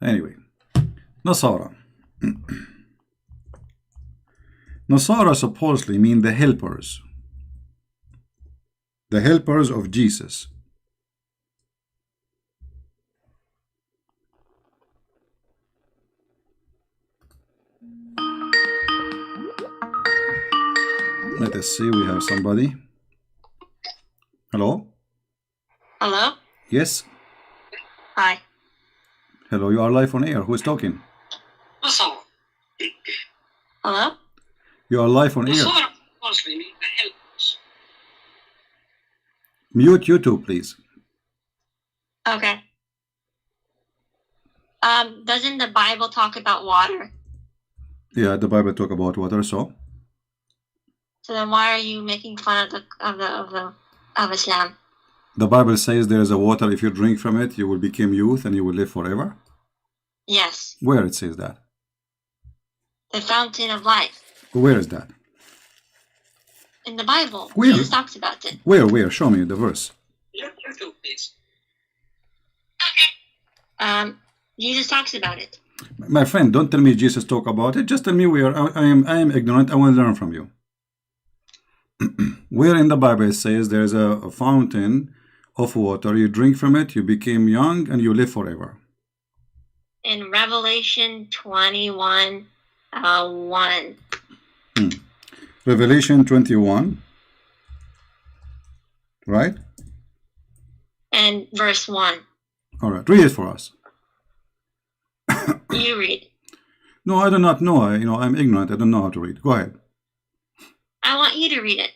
Anyway, Nasara. Nasara supposedly mean the helpers. The helpers of Jesus. Let us see, we have somebody. Hello? Hello? Yes? Hi. Hello, you are live on air. Who is talking? Hello? You are live on air. Mute YouTube, please. Okay. Doesn't the Bible talk about water? Yeah, the Bible talk about water, so? So then why are you making fun of Islam? The Bible says there is a water, if you drink from it, you will become youth and you will live forever? Yes. Where it says that? The fountain of life. Where is that? In the Bible. Where? Jesus talks about it. Where? Show me the verse. YouTube, please. Okay. Jesus talks about it. My friend, don't tell me Jesus talk about it. Just tell me where. I am ignorant. I want to learn from you. Where in the Bible it says there is a fountain of water. You drink from it, you become young, and you live forever. In Revelation 21, 1. Revelation 21. Right? And verse 1. All right. Read it for us. You read. No, I do not know. I'm ignorant. I don't know how to read. Go ahead. I want you to read it.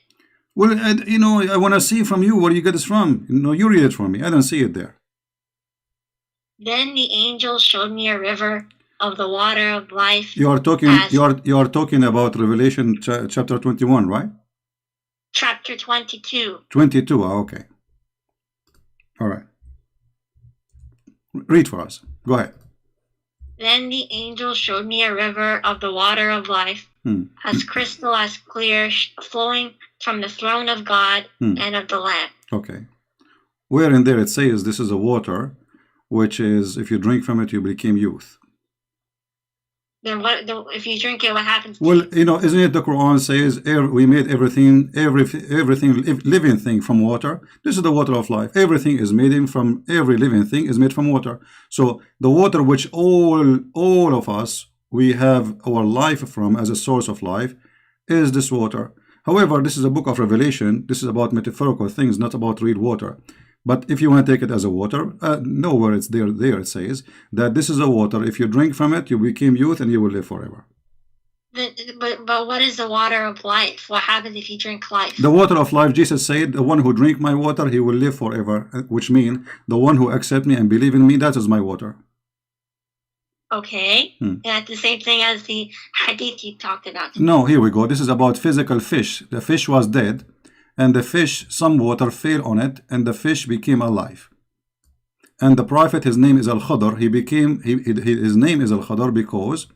Well, I want to see from you where you get this from. You read it for me. I don't see it there. Then the angel showed me a river of the water of life. You are talking about Revelation chapter 21, right? Chapter 22. 22. Okay. All right. Read for us. Go ahead. Then the angel showed me a river of the water of life, as crystal, as clear, flowing from the throne of God and of the Lamb. Okay. Where in there it says this is a water, which is, if you drink from it, you become youth. Then if you drink it, what happens? Well, isn't it the Quran says we made everything living thing from water? This is the water of life. Everything is made from every living thing is made from water. So the water which all of us we have our life from as a source of life is this water. However, this is a book of Revelation. This is about metaphorical things, not about real water. But if you want to take it as a water, nowhere it's there it says that this is a water. If you drink from it, you become youth and you will live forever. But what is the water of life? What happens if you drink life? The water of life, Jesus said, the one who drink my water, he will live forever, which means the one who accept me and believe in me, that is my water. Okay. And that's the same thing as the hadith you talked about. No, here we go. This is about physical fish. The fish was dead. And the fish, some water fell on it, and the fish became alive. And the prophet, his name is Al-Khadr. His name is Al-Khadr because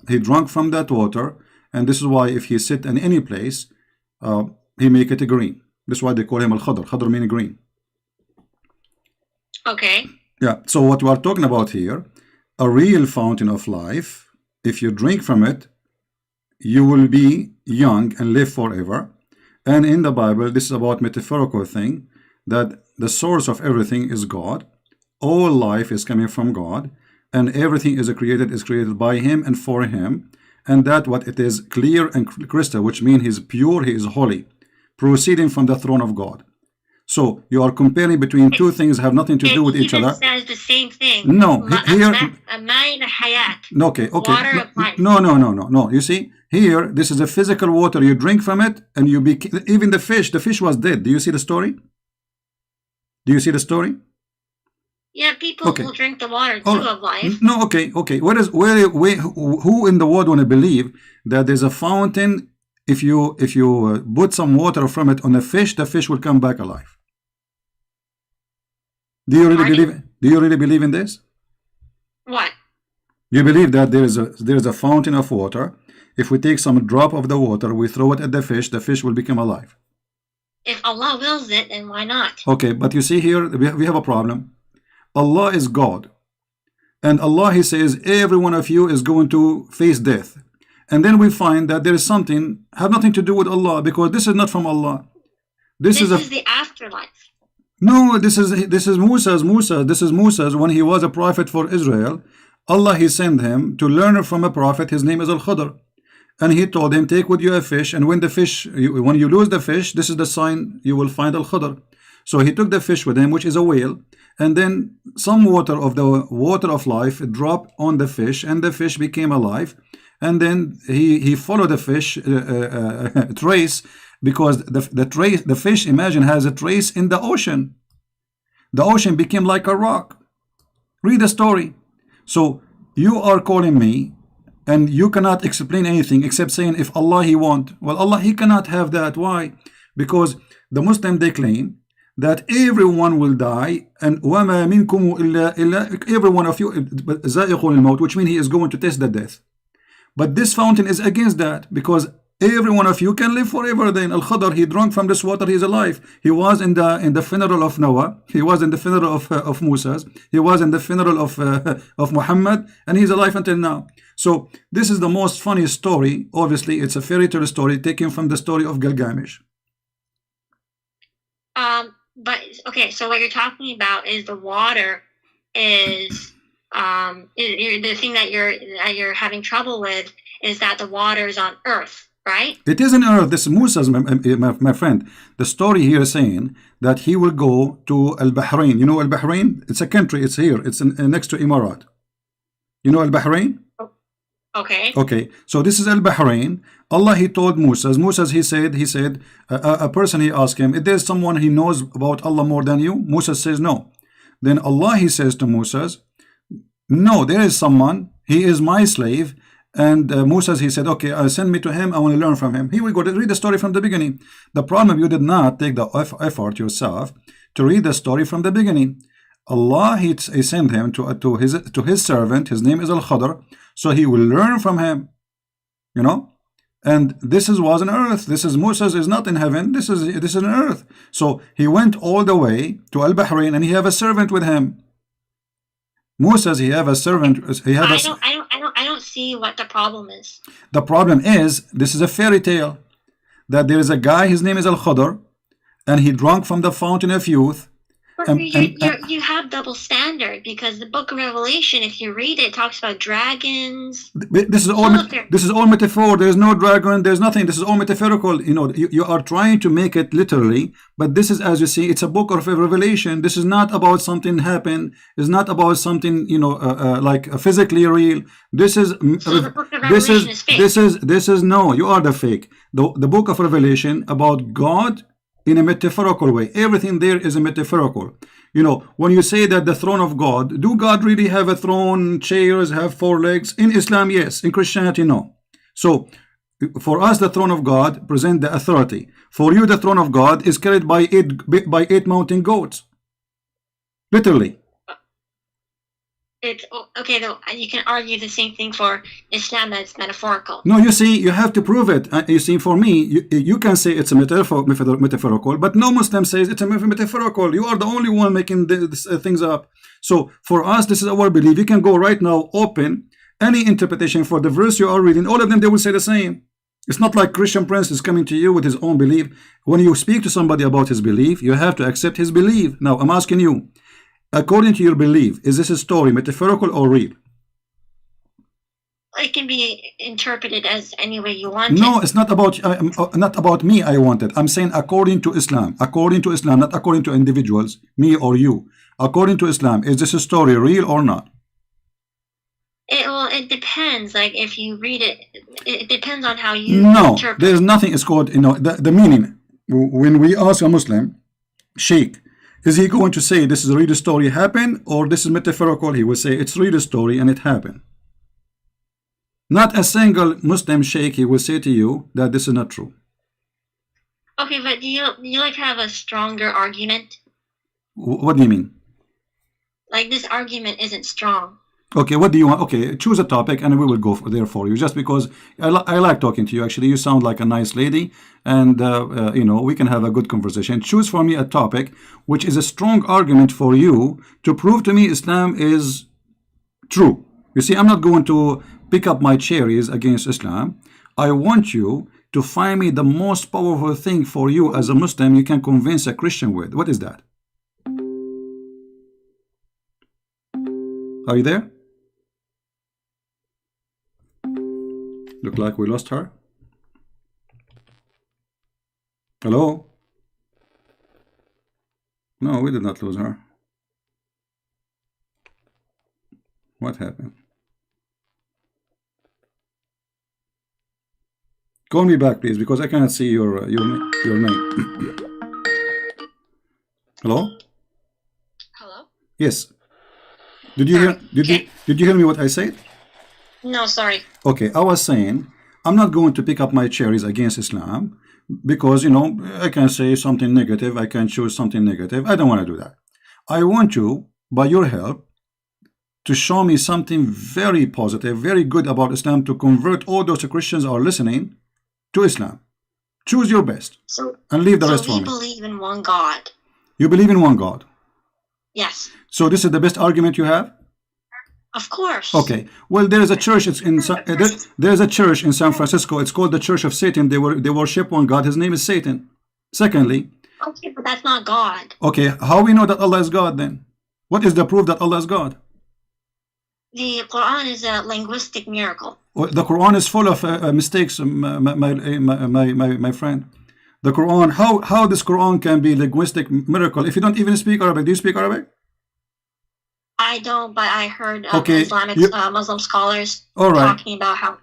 he drank from that water, and this is why if he sit in any place, he make it green. This is why they call him Al-Khadr. Khadr meaning green. Okay. Yeah. So what we are talking about here, a real fountain of life. If you drink from it, you will be young and live forever. And in the Bible, this is about metaphorical thing, that the source of everything is God. All life is coming from God, and everything is created by Him and for Him. And that what it is clear and crystal, which means He is pure, He is holy, proceeding from the throne of God. So you are comparing between two things have nothing to do with each other. It says the same thing. No, here. Okay. Water of life. No. You see, here, this is a physical water. You drink from it, and you even the fish was dead. Do you see the story? Yeah, people will drink the water too of life. No, okay. Who in the world want to believe that there's a fountain? If you put some water from it on a fish, the fish will come back alive. Do you really believe in this? What? You believe that there is a fountain of water. If we take some drop of the water, we throw it at the fish will become alive. If Allah wills it, then why not? Okay, but you see here, we have a problem. Allah is God. and Allah, He says, every one of you is going to face death. And then we find that there is something have nothing to do with Allah, because this is not from Allah. This is the afterlife. No, this is Musa's when he was a prophet for Israel. Allah, He sent him to learn from a prophet. His name is Al-Khadr. And He told him, take with you a fish, and when you lose the fish, this is the sign you will find Al-Khadr. So he took the fish with him, which is a whale, and then some water of the water of life dropped on the fish, and the fish became alive. And then he followed the fish trace, because the fish, imagine, has a trace in the ocean. The ocean became like a rock. Read the story. So you are calling me, and you cannot explain anything except saying, if Allah He want. Well, Allah, He cannot have that. Why? Because the Muslim, they claim that everyone will die, and وَمَا مِنْكُمُ إِلَّا every one of you زَائِقٌ الْمَوْتِ, which means he is going to taste the death. But this fountain is against that, because every one of you can live forever. Then Al-Khadr, he drank from this water, he is alive. He was in the funeral of Noah, he was in the funeral of Musa's, he was in the funeral of Muhammad, and he's alive until now. So this is the most funny story. Obviously, it's a fairy tale story taken from the story of Gilgamesh. But okay, so what you're talking about is the water is the thing that you're having trouble with is that the water is on earth, right? It is on earth. This is Musa's, my friend. The story here is saying that he will go to Al-Bahrain. You know Al-Bahrain? It's a country. It's here. It's next to Emirat. You know Al-Bahrain? Okay. Okay. So this is Al-Bahrain. Allah, He told Musa's, he said, a person, he asked him, is there someone he knows about Allah more than you? Musa says no. Then Allah, He says to Musa's, no, there is someone. He is my slave. And Musa, he said, okay, send me to him. I want to learn from him. Here we go. Read the story from the beginning. The problem, you did not take the effort yourself to read the story from the beginning. Allah, He sent him to his servant. His name is Al-Khadr. So he will learn from him. You know? And this was on earth. This is Musa is not in heaven. This is on earth. So he went all the way to Al-Bahrain, and he have a servant with him. Musa, he have a servant. I don't see what the problem is. The problem is, this is a fairy tale, that there is a guy, his name is Al-Khadr, and he drank from the fountain of youth. But you have double standard, because the book of Revelation, if you read it, talks about dragons. This is all metaphor. There is no dragon. There's nothing. This is all metaphorical. You know, you are trying to make it literally, but this is, as you see, it's a book of Revelation. This is not about something happened. It's not about something, you know, like physically real. This is the book of Revelation is fake. This is no. You are the fake. The book of Revelation about God in a metaphorical way. Everything there is a metaphorical. You know, when you say that the throne of God, do God really have a throne, chairs, have 4 legs? In Islam, yes. In Christianity, no. So, for us, the throne of God present the authority. For you, the throne of God is carried by eight mountain goats. Literally. It's okay, though. You can argue the same thing for Islam, that it's metaphorical. No, you see, you have to prove it. You see, for me, you can say it's a metaphorical, but no Muslim says it's a metaphorical. You are the only one making these things up. So for us, this is our belief. You can go right now, open any interpretation for the verse you are reading. All of them, they will say the same. It's not like Christian Prince is coming to you with his own belief. When you speak to somebody about his belief, you have to accept his belief. Now, I'm asking you, according to your belief, is this a story metaphorical or real? It can be interpreted as any way you want. No, it's not about me. I want it. I'm saying according to Islam. According to Islam, not according to individuals, me or you. According to Islam, is this a story real or not? It depends. Like if you read it, it depends on how you interpret. There's nothing. It's called, you know, the meaning. When we ask a Muslim, Sheikh, is he going to say this is a real story happened, or this is metaphorical? He will say it's real story and it happened. Not a single Muslim sheikh, he will say to you that this is not true. Okay, but do you like have a stronger argument? What do you mean? Like this argument isn't strong. Okay, what do you want? Okay, choose a topic and we will go there for you. Just because I like talking to you. Actually, you sound like a nice lady, and you know, we can have a good conversation. Choose for me a topic which is a strong argument for you to prove to me Islam is True. You see, I'm not going to pick up my cherries against Islam. I want you to find me the most powerful thing for you as a Muslim you can convince a Christian with. What is that? Are you there? Look like we lost her. Hello? No, we did not lose her. What happened? Call me back, please, because I cannot see your name. Hello? Hello? Yes. Did you hear? Did you hear me? What I said? No, sorry. Okay, I was saying I'm not going to pick up my cherries against Islam because, you know, I can say something negative. I can choose something negative. I don't want to do that. I want you, by your help, to show me something very positive, very good about Islam to convert all those Christians who are listening to Islam. Choose your best and leave the rest for me. We believe in one God. You believe in one God? Yes. So this is the best argument you have? Of course. Okay. Well, there is a church. There's a church in San Francisco. It's called the Church of Satan. They worship one God. His name is Satan. Secondly. Okay, but that's not God. Okay. How we know that Allah is God then? What is the proof that Allah is God? The Quran is a linguistic miracle. Well, the Quran is full of mistakes, my friend. The Quran. How this Quran can be linguistic miracle if you don't even speak Arabic? Do you speak Arabic? I don't, but I heard Islamic Muslim scholars talking about how.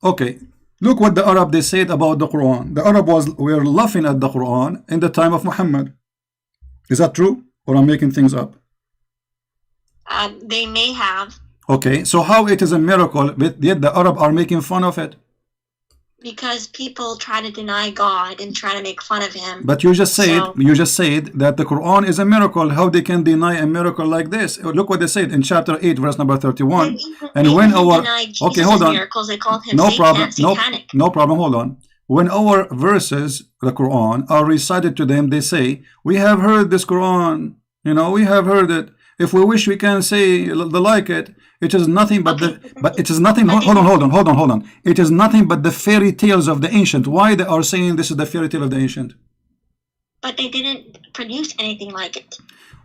Okay, look what the Arab they said about the Quran. The Arab were laughing at the Quran in the time of Muhammad. Is that true, or I'm making things up? They may have. Okay, so how it is a miracle, but yet the Arab are making fun of it? Because people try to deny God and try to make fun of him. But you just said that the Quran is a miracle. How they can deny a miracle like this? Look what they said in chapter 8, verse number 31. And when our okay, hold on. Miracles, they called him no problem. No problem. Hold on. When our verses, the Quran, are recited to them, they say, "We have heard this Quran. You know, we have heard it. If we wish, we can say the like it. It is nothing but it is nothing. Hold on. It is nothing but the fairy tales of the ancient. Why they are saying this is the fairy tale of the ancient? But they didn't produce anything like it.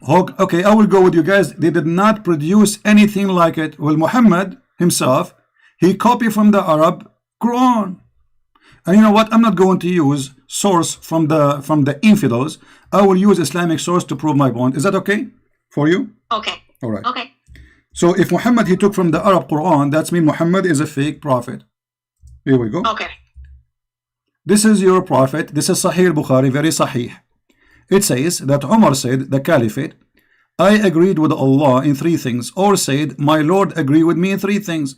Okay, I will go with you guys. They did not produce anything like it. Well, Muhammad himself, he copied from the Arab Quran. And you know what? I'm not going to use source from the infidels. I will use Islamic source to prove my point. Is that okay for you? Okay. All right. Okay. So if Muhammad he took from the Arab Quran, that's mean Muhammad is a fake prophet. Here we go. Okay. This is your prophet. This is Sahih Bukhari, very Sahih. It says that Umar said, the Caliphate, I agreed with Allah in 3 things, or said, my Lord agreed with me in 3 things.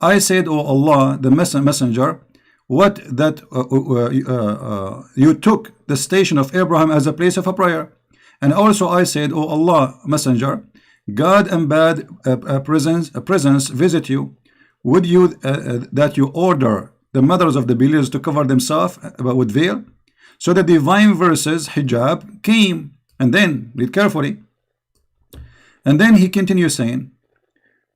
I said, O Allah, the messenger, what that you took the station of Abraham as a place of a prayer. And also I said, O Allah, messenger, God and bad presence visit you. Would you that you order the mothers of the believers to cover themselves with veil? So the divine verses hijab came, and then read carefully. And then he continues saying,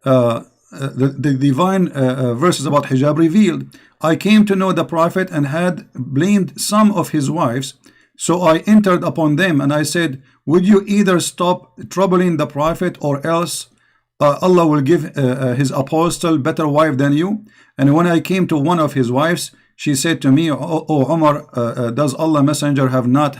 the divine verses about hijab revealed. I came to know the prophet and had blamed some of his wives. So I entered upon them and I said, would you either stop troubling the prophet or else Allah will give his apostle better wife than you? And when I came to one of his wives, she said to me, O Umar, does Allah messenger have not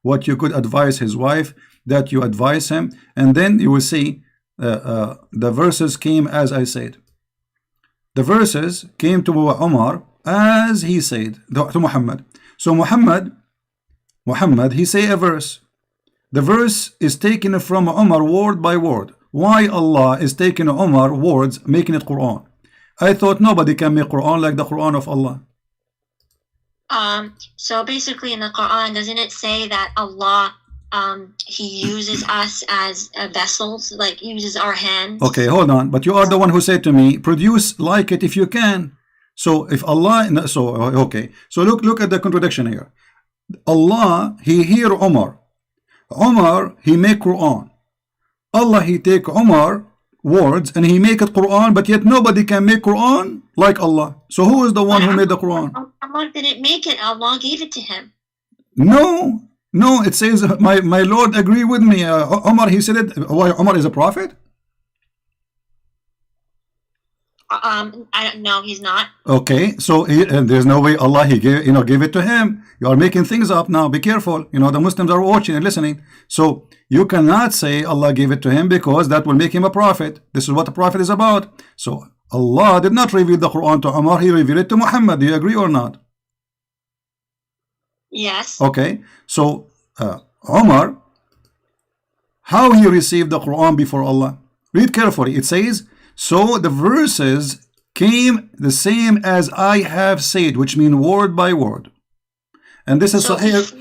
what you could advise his wife that you advise him? And then you will see the verses came as I said. The verses came to Umar as he said to Muhammad. So Muhammad, he say a verse. The verse is taken from Umar word by word. Why Allah is taking Umar words, making it Quran? I thought nobody can make Quran like the Quran of Allah. So basically in the Quran, doesn't it say that Allah, he uses us as vessels, like uses our hands? Okay, hold on. But you are the one who said to me, produce like it if you can. So if Allah, okay. So look at the contradiction here. Allah, he hear Umar. Umar, he make Quran. Allah, he take Umar words and he make it Quran, but yet nobody can make Quran like Allah. So who is the one who made the Quran? Allah didn't make it. Allah gave it to him. No, no, it says my Lord agree with me. Umar, he said it. Why Umar is a prophet? I don't know. He's not. Okay, so and there's no way Allah he gave it to him. You are making things up now. Be careful. The Muslims are watching and listening. So you cannot say Allah gave it to him because that will make him a prophet. This is what a prophet is about. So Allah did not reveal the Quran to Umar. He revealed it to Muhammad. Do you agree or not? Yes. Okay. So Umar, how he received the Quran before Allah? Read carefully. It says, so the verses came the same as I have said, which mean word by word. And this is so Sahih.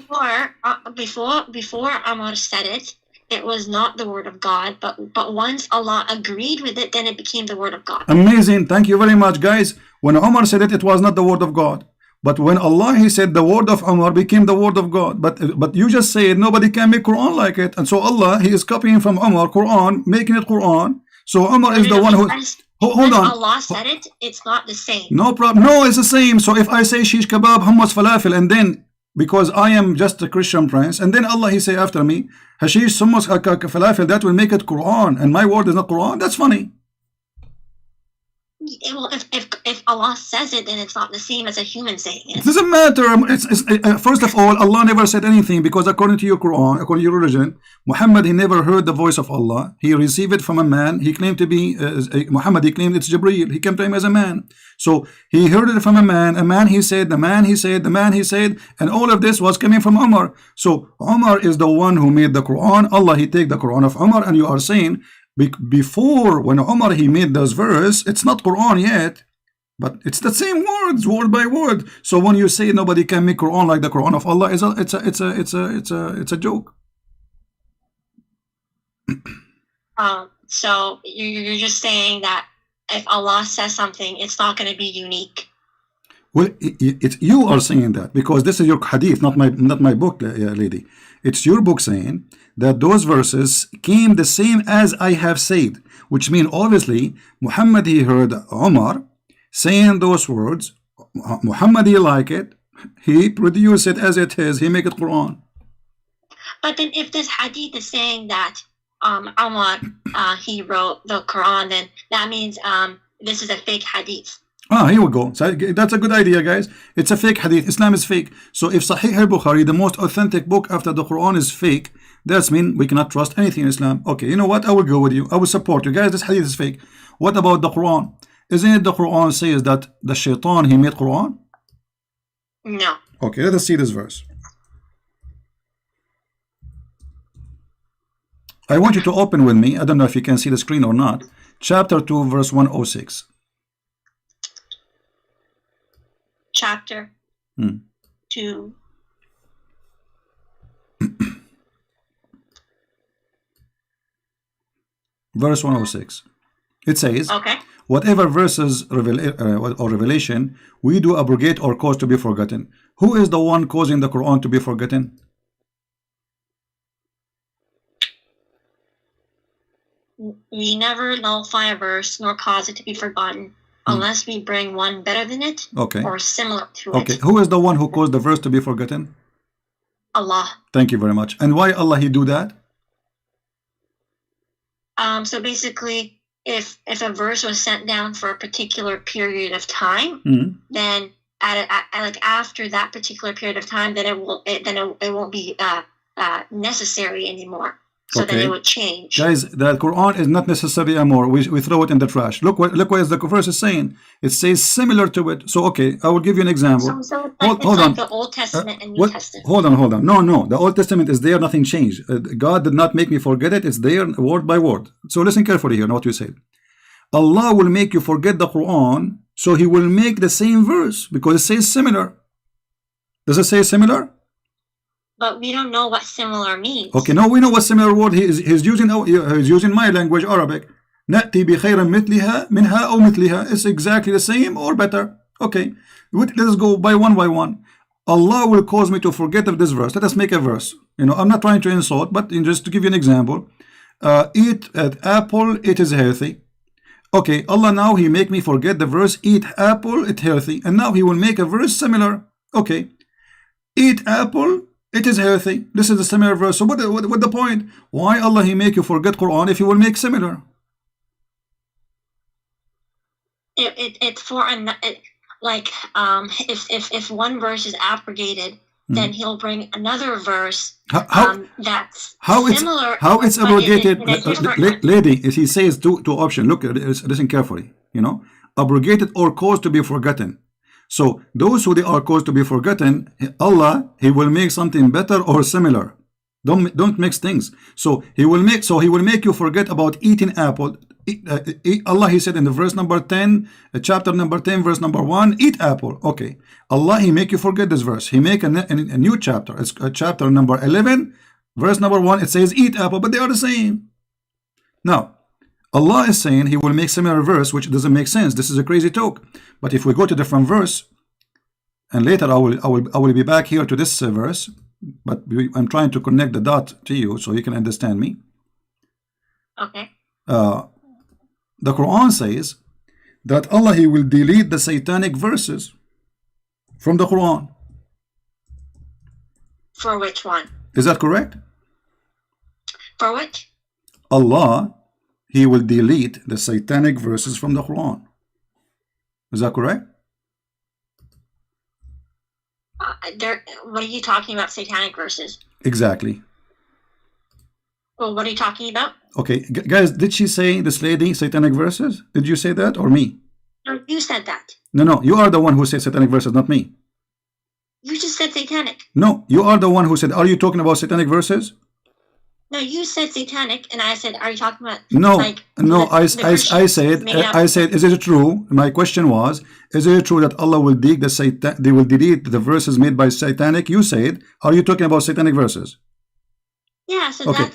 Before Umar said it, it was not the word of God, but once Allah agreed with it, then it became the word of God. Amazing. Thank you very much, guys. When Umar said it, it was not the word of God. But when Allah he said the word of Umar became the word of God. But you just said nobody can make Quran like it. And so Allah he is copying from Umar Quran, making it Quran. So Umar is the one who... Hold on. Allah said it, it's not the same. No problem. No, it's the same. So if I say shish kebab, hummus, falafel, and then because I am just a Christian prince, and then Allah he say after me, hashish, hummus, falafel, that will make it Quran, and my word is not Quran. That's funny. Well, if Allah says it, then it's not the same as a human saying it. It doesn't matter. First of all, Allah never said anything because according to your Quran, according to your religion, Muhammad he never heard the voice of Allah. He received it from a man. He claimed to be Muhammad. He claimed it's Jibreel. He came to him as a man. So he heard it from a man. A man he said. The man he said. The man he said. And all of this was coming from Umar. So Umar is the one who made the Quran. Allah he take the Quran of Umar, and you are saying, before when Umar he made those verse, it's not Quran yet, but it's the same words, word by word. So when you say nobody can make Quran like the Quran of Allah, it's a joke. So you're just saying that if Allah says something, it's not going to be unique. Well, you are saying that because this is your hadith, not my book, lady. It's your book saying that those verses came the same as I have said, which means obviously Muhammad he heard Umar saying those words. Muhammad he like it. He produced it as it is. He make it Quran. But then if this hadith is saying that Umar he wrote the Quran, then that means this is a fake hadith. Here we go. So that's a good idea, guys. It's a fake hadith. Islam is fake. So if Sahih al-Bukhari, the most authentic book after the Quran, is fake, that's mean we cannot trust anything in Islam. Okay, you know what? I will go with you. I will support you. Guys, this hadith is fake. What about the Quran? Isn't it the Quran says that the shaitan, he made Quran? No. Okay, let us see this verse. I want you to open with me. I don't know if you can see the screen or not. Chapter 2, verse 106. Chapter 2. Verse 106. It says, okay, whatever verses or revelation we do abrogate or cause to be forgotten. Who is the one causing the Quran to be forgotten? We never nullify a verse nor cause it to be forgotten unless we bring one better than it, okay, or similar to okay. it. Who is the one who caused the verse to be forgotten? Allah. Thank you very much. And why Allah he do that? So basically, if a verse was sent down for a particular period of time, then like after that particular period of time, then it won't be necessary anymore. So okay, then it would change. Guys, the Quran is not necessary anymore. We throw it in the trash. Look what the verse is saying. It says similar to it. So okay, I will give you an example. So it's like the Old Testament and New Testament. Hold on. No. The Old Testament is there. Nothing changed. God did not make me forget it. It's there word by word. So listen carefully here. Know what you said. Allah will make you forget the Quran. So He will make the same verse because it says similar. Does it say similar? But we don't know what similar means. Okay, no, we know what similar word he's using my language, Arabic. نأتي بخير مثلها منها أو مثلها. It's exactly the same or better. Okay, let us go by one. Allah will cause me to forget of this verse. Let us make a verse. I'm not trying to insult, but just to give you an example. eat apple, it is healthy. Okay, Allah now He make me forget the verse eat apple, it healthy, and now He will make a verse similar. Okay, eat apple, it is healthy. This is a similar verse. So what the point? Why Allah He make you forget Quran if He will make similar? It's for like if one verse is abrogated, then He'll bring another verse that's similar. How it's abrogated, lady? If He says two options. Look, listen carefully. You know, abrogated or caused to be forgotten. So those who they are caused to be forgotten, Allah He will make something better or similar. Don't mix things. So He will make you forget about eating apple. Allah He said in the verse number 10, chapter number 10, verse number 1, eat apple. Okay, Allah He make you forget this verse. He make a new chapter. It's chapter number 11, verse number 1. It says eat apple, but they are the same. Now Allah is saying He will make similar verse, which doesn't make sense. This is a crazy talk. But if we go to different verse, and later I will be back here to this verse, but I'm trying to connect the dot to you so you can understand me. Okay. The Quran says that Allah He will delete the satanic verses from the Quran. For which one? Is that correct? For which? Allah He will delete the satanic verses from the Quran. Is that correct? What are you talking about? Satanic verses? Exactly. Well, what are you talking about? Okay, guys, did she say, this lady, satanic verses? Did you say that or me? No, you said that. No, you are the one who said satanic verses, not me. You just said satanic. No, you are the one who said, are you talking about satanic verses? No, you said satanic, and I said, are you talking about? No, like, no, I said, is it true? My question was, is it true that Allah will delete the verses made by satanic? You said, are you talking about satanic verses? Yeah, so okay.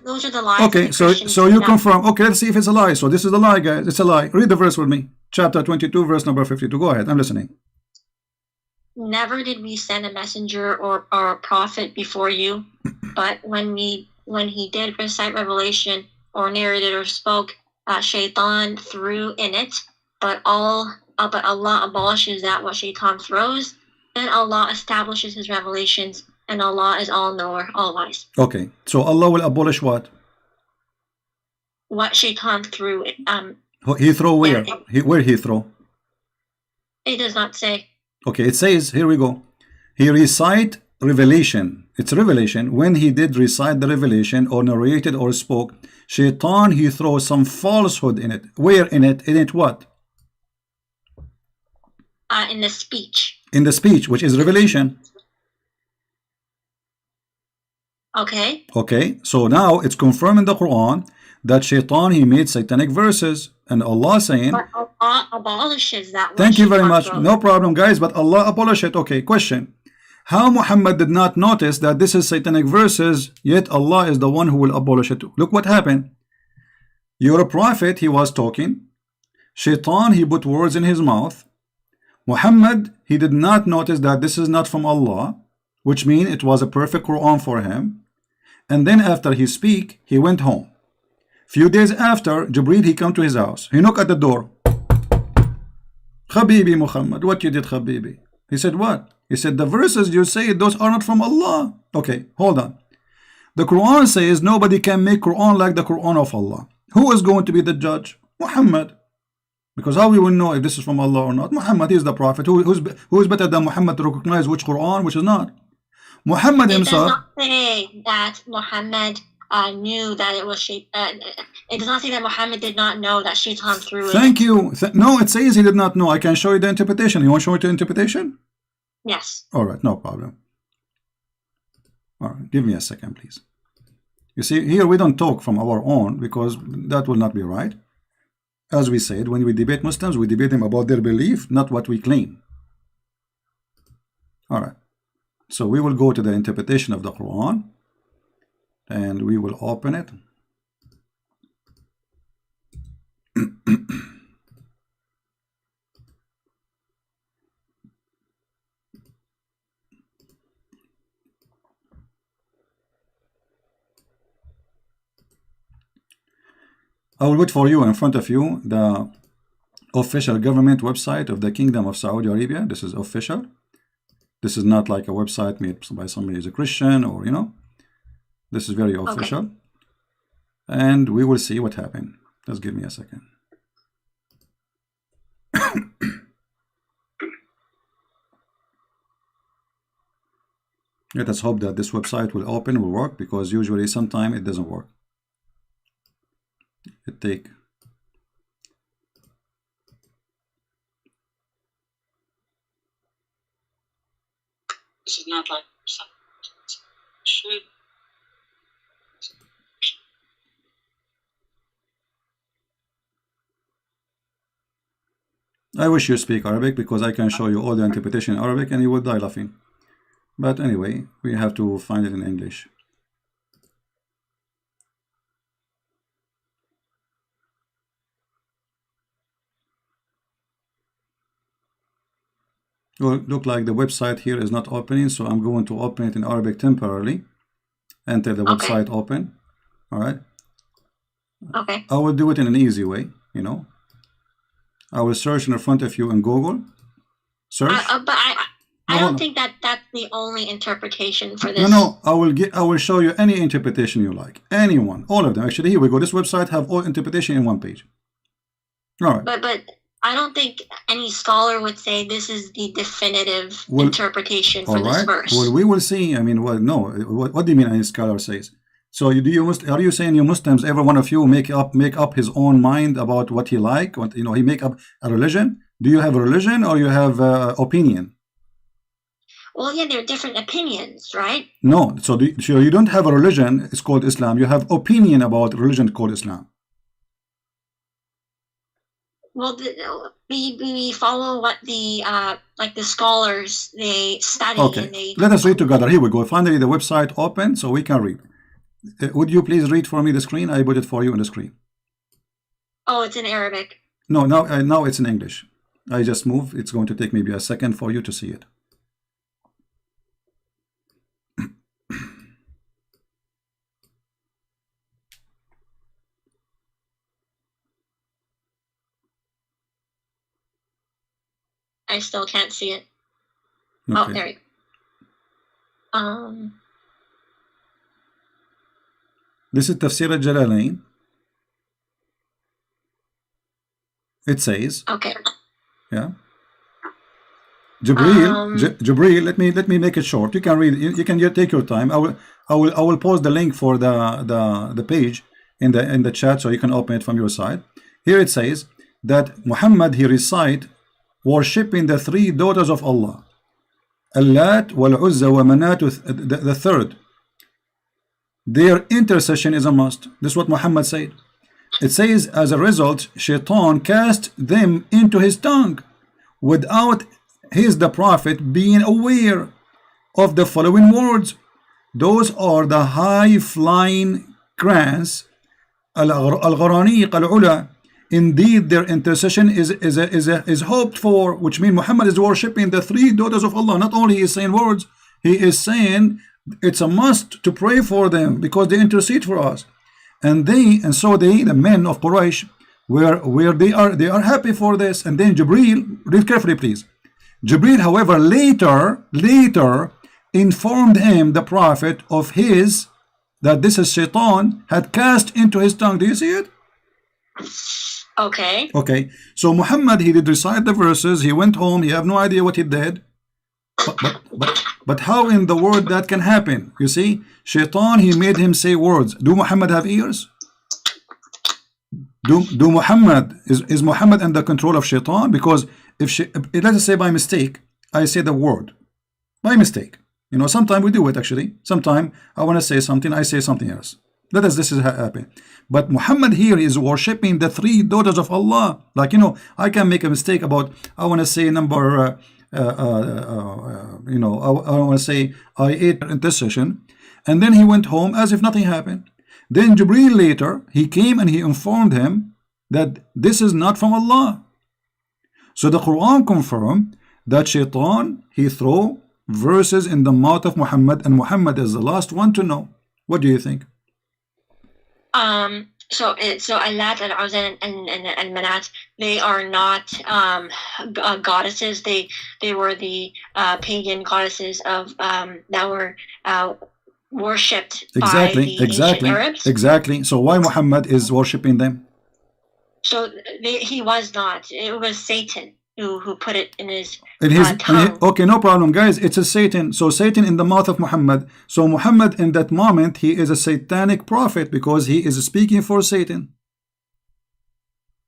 Those are the lies. Okay, so you confirm. Okay, let's see if it's a lie. So this is a lie, guys. It's a lie. Read the verse with me. Chapter 22, verse number 52. Go ahead. I'm listening. Never did we send a messenger or a prophet before you, but when he did recite revelation or narrated or spoke, Shaitan threw in it, but Allah abolishes that what Shaitan throws, and Allah establishes His revelations, and Allah is all knower, all wise. Okay, so Allah will abolish what? What Shaitan threw. He throw where? Where he throw? It does not say. Okay, it says, here we go. He recite revelation. It's revelation. When he did recite the revelation or narrated or spoke, Shaitan, he throws some falsehood in it. Where in it? In it what? In the speech. In the speech, which is revelation. Okay. Okay, so now it's confirmed in the Quran that Shaitan, he made satanic verses, and Allah saying, but Allah abolishes that. Thank you very much. No problem, guys, but Allah abolished it. Okay, question. How Muhammad did not notice that this is satanic verses, yet Allah is the one who will abolish it? Look what happened. You're a prophet, he was talking. Shaitan, he put words in his mouth. Muhammad, he did not notice that this is not from Allah, which means it was a perfect Quran for him. And then after he speak, he went home. Few days after, Jibreel, he come to his house. He knocked at the door. Habibi Muhammad, what you did, Habibi? He said, what? He said, the verses you say, those are not from Allah. Okay, hold on. The Quran says nobody can make Quran like the Quran of Allah. Who is going to be the judge? Muhammad. Because how we will know if this is from Allah or not? Muhammad is the prophet. Who is better than Muhammad to recognize which Quran, which is not? Muhammad himself. It does not say that Muhammad knew that it was Shaitan. It does not say that Muhammad did not know that Shaitan threw it. Thank you. No, it says he did not know. I can show you the interpretation. You want to show you the interpretation? Yes. All right, no problem. All right, give me a second, please. You see, here we don't talk from our own because that will not be right. As we said, when we debate Muslims, we debate them about their belief, not what we claim. All right. So we will go to the interpretation of the Quran and we will open it. I will put for you in front of you the official government website of the Kingdom of Saudi Arabia. This is official. This is not like a website made by somebody who's a Christian or, you know. This is very official. Okay. And we will see what happened. Just give me a second. Let us hope that this website will open, will work, because usually sometimes it doesn't work. It take. This is not like should. I wish you speak Arabic, because I can show you all the interpretation in Arabic and you will die laughing. But anyway, we have to find it in English. Well, look like the website here is not opening, so I'm going to open it in Arabic temporarily until the website open. All right. Okay. I will do it in an easy way, you know. I will search in front of you in Google. Search. But I don't think that that's the only interpretation for this. No, I will show you any interpretation you like. Anyone, all of them. Actually, here we go. This website have all interpretation in one page. All right. But I don't think any scholar would say this is the definitive interpretation for this verse. Well, we will see. I mean, well, no. What do you mean any scholar says? So are you saying you Muslims, every one of you make up his own mind about what he like? What, you know, he make up a religion? Do you have a religion or you have opinion? Well, yeah, there are different opinions, right? No. So you don't have a religion. It's called Islam. You have opinion about religion called Islam. Well, we follow what the like the scholars they study. Okay. And they. Let us read together. Here we go. Finally, the website open, so we can read. Would you please read for me the screen? I put it for you on the screen. Oh, it's in Arabic. No, now it's in English. I just moved. It's going to take maybe a second for you to see it. I still can't see it. Okay. Oh, there you go. This is Tafsir al-Jalalain. It says. Okay. Yeah. Jibril. Let me make it short. You can read. You can take your time. I will post the link for the page in the chat, so you can open it from your side. Here it says that Muhammad, he recite worshipping the three daughters of Allah, Allat wal Uzza wa Manat, the third. Their intercession is a must. This is what Muhammad said. It says, as a result, Shaitan cast them into his tongue without the prophet being aware of the following words. Those are the high-flying crans, al-gharaniq al-ula. Indeed, their intercession is hoped for, which means Muhammad is worshipping the three daughters of Allah. Not only is saying words, he is saying it's a must to pray for them because they intercede for us. And so the men of Quraysh, where they are happy for this. And then Jibril, read carefully please. Jibril, however, later informed him, the prophet, of that this is Shaitan had cast into his tongue. Do you see it? Okay. Okay. So Muhammad, he did recite the verses. He went home. He have no idea what he did. But how in the world that can happen? You see, Shaitan, he made him say words. Do Muhammad have ears? Do Muhammad is Muhammad under control of Shaitan? Because if let us say by mistake, I say the word by mistake. You know, sometimes we do it actually. Sometimes I want to say something, I say something else. This is happen. But Muhammad here is worshipping the three daughters of Allah. Like, you know, I can make a mistake about, I want to say number, you know, I want to say I ate intercession. And then he went home as if nothing happened. Then Jibreel later, he came and he informed him that this is not from Allah. So the Quran confirmed that Shaitan, he threw verses in the mouth of Muhammad, and Muhammad is the last one to know. What do you think? So Allat and Uzza and Manat, they are not goddesses. They were the pagan goddesses of that were worshipped by the ancient Arabs. Exactly. So why Muhammad is worshipping them? So he was not. It was Satan who put it in his tongue. Okay, no problem, guys. It's a Satan. So Satan in the mouth of Muhammad. So Muhammad in that moment, he is a satanic prophet because he is speaking for Satan.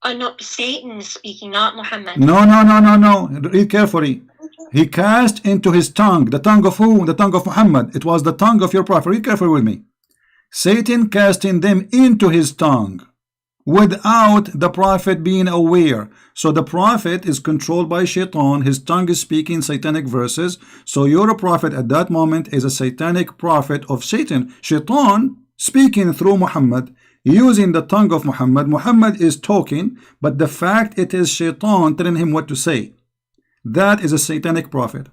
No, Satan is speaking, not Muhammad. No. Read carefully. He cast into his tongue. The tongue of who? The tongue of Muhammad. It was the tongue of your prophet. Read carefully with me. Satan casting them into his tongue without the prophet being aware. So the prophet is controlled by shaitan. His tongue is speaking satanic verses. So your prophet at that moment is a satanic prophet of Satan. Shaitan speaking through Muhammad, using the tongue of Muhammad. Muhammad is talking, but the fact it is shaitan telling him what to say. That is a satanic prophet.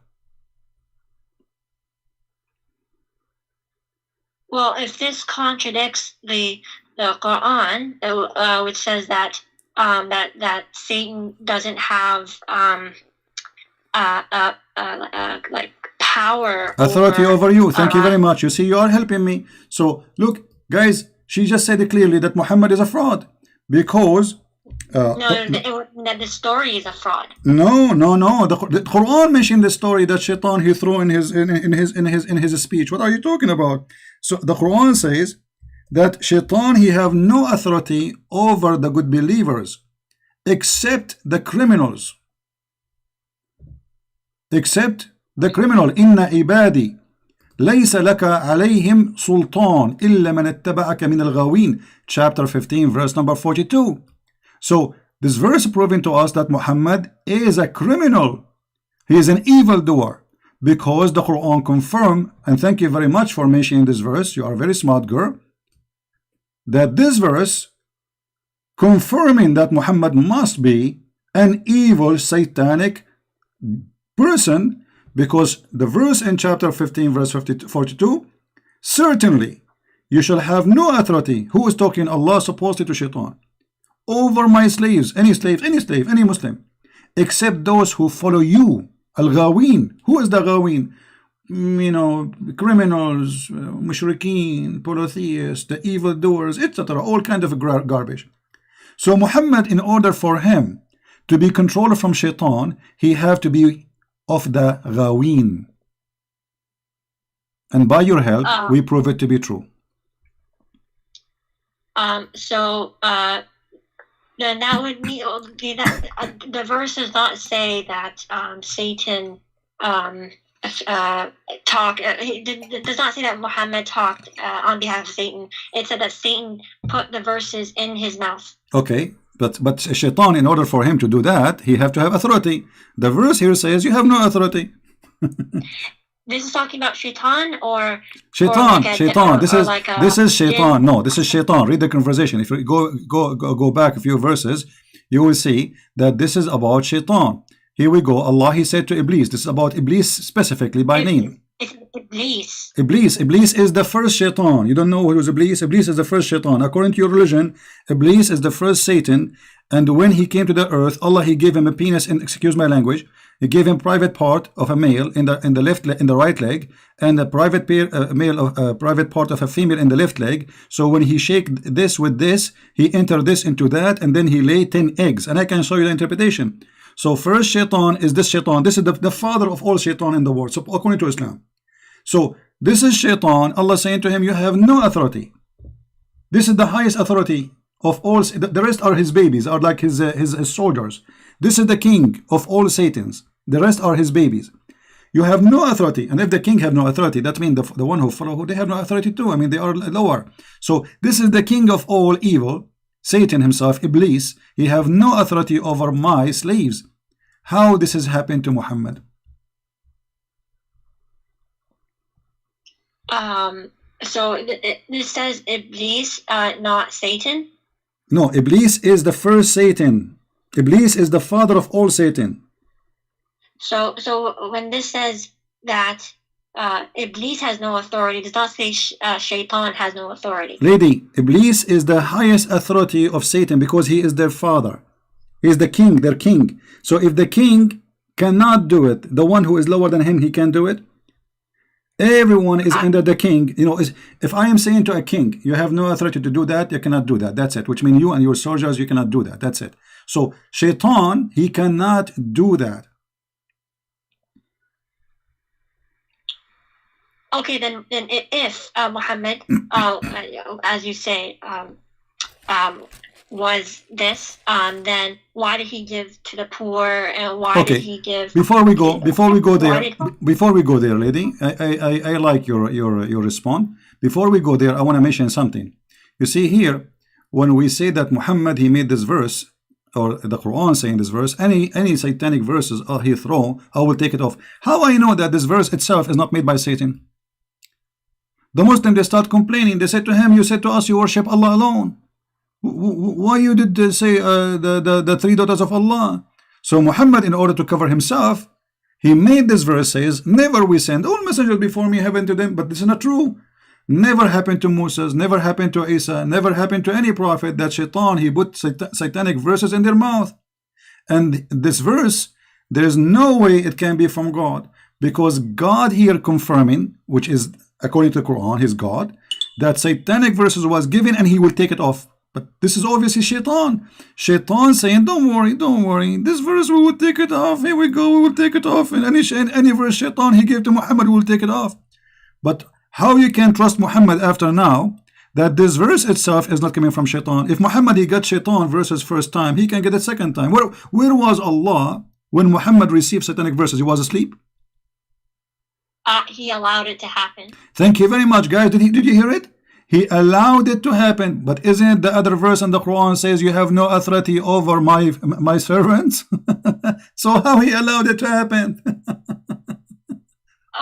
Well, if this contradicts the Quran, which says that that Satan doesn't have like power, authority over you. Thank you very much. You see, you are helping me. So look, guys, she just said it clearly that Muhammad is a fraud because the story is a fraud. No. The Quran mentioned the story that Shaitan he threw in his speech. What are you talking about? So the Quran says that Shaitan he have no authority over the good believers except the criminals. Except the criminal. Inna ibadi ليس لك عليهم سلطان إلا من اتبعك من الغاوين. Chapter 15 verse number 42. So this verse proving to us that Muhammad is a criminal. He is an evildoer because the Quran confirm, and thank you very much for mentioning this verse. You are a very smart girl. That this verse confirming that Muhammad must be an evil satanic person, because the verse in chapter 15 verse 42, certainly you shall have no authority. Who is talking? Allah supposedly to Shaitan. Over my slaves, any slave, any Muslim, except those who follow you. Al-Ghaween. Who is the Ghaween? Criminals, mushrikeen, polytheists, the evildoers, etc. All kind of garbage. So Muhammad, in order for him to be controlled from Shaitan, he have to be of the Ghaween. And by your help, we prove it to be true. Then that would mean that the verse does not say that Satan talked. It does not say that Muhammad talked on behalf of Satan. It said that Satan put the verses in his mouth. Okay, but Shaitan, in order for him to do that, he have to have authority. The verse here says you have no authority. This is talking about Shaitan or Shaitan. This is Shaitan. No, this is Shaitan. Read the conversation. If you go back a few verses, you will see that this is about Shaitan. Here we go. Allah, he said to Iblis. This is about Iblis specifically by name. It's Iblis. Iblis is the first Shaitan. You don't know who was Iblis? Iblis is the first Shaitan. According to your religion, Iblis is the first Satan. And when he came to the earth, Allah, he gave him a penis, and excuse my language, he gave him private part of a male in the right leg, and a private private part of a female in the left leg. So when he shake this with this, he enter this into that, and then he lay 10 eggs. And I can show you the interpretation. So first Shaitan is this Shaitan. This is the father of all Shaitan in the world, so according to Islam. So this is Shaitan. Allah saying to him, you have no authority. This is the highest authority of all. The rest are his babies, are like his soldiers. This is the king of all Satans. The rest are his babies. You have no authority. And if the king have no authority, that means the one who follow, they have no authority too. I mean, they are lower. So this is the king of all evil, Satan himself, Iblis. He have no authority over my slaves. How this has happened to Muhammad? So this says Iblis, not Satan? No, Iblis is the first Satan. Iblis is the father of all Satan. So when this says that Iblis has no authority. It does not say Shaitan has no authority. Lady, Iblis is the highest authority of Satan because he is their father. He is the king, their king. So if the king cannot do it, the one who is lower than him, he can do it. Everyone is under the king. You know, if I am saying to a king, you have no authority to do that, you cannot do that. That's it. Which means you and your soldiers, you cannot do that. That's it. So Shaitan, he cannot do that. Okay, then if Muhammad, as you say, was this, then why did he give to the poor, and why did he give? Before we go there, lady, I like your response. Before we go there, I want to mention something. You see here, when we say that Muhammad, he made this verse, or the Quran saying this verse, any satanic verses he throw, I will take it off. How I know that this verse itself is not made by Satan? The Muslims, they start complaining. They said to him, you said to us, you worship Allah alone. Why you did say the three daughters of Allah? So Muhammad, in order to cover himself, he made this verse says, never we send all messengers before me heaven to them. But this is not true. Never happened to Moses, never happened to Isa, never happened to any prophet that Shaitan, he put satanic verses in their mouth. And this verse, there is no way it can be from God, because God here confirming, which is according to the Quran, his God, that satanic verses was given and he will take it off. But this is obviously Shaitan. Shaitan saying, don't worry, this verse we will take it off. Here we go, we will take it off. And any verse Shaitan he gave to Muhammad, we will take it off. But how you can trust Muhammad after now that this verse itself is not coming from Shaitan? If Muhammad he got Shaitan verses first time, he can get it second time. Where was Allah when Muhammad received satanic verses? He was asleep. He allowed it to happen. Thank you very much, guys. Did you hear it? He allowed it to happen. But isn't it the other verse in the Quran says you have no authority over my servants? So how he allowed it to happen?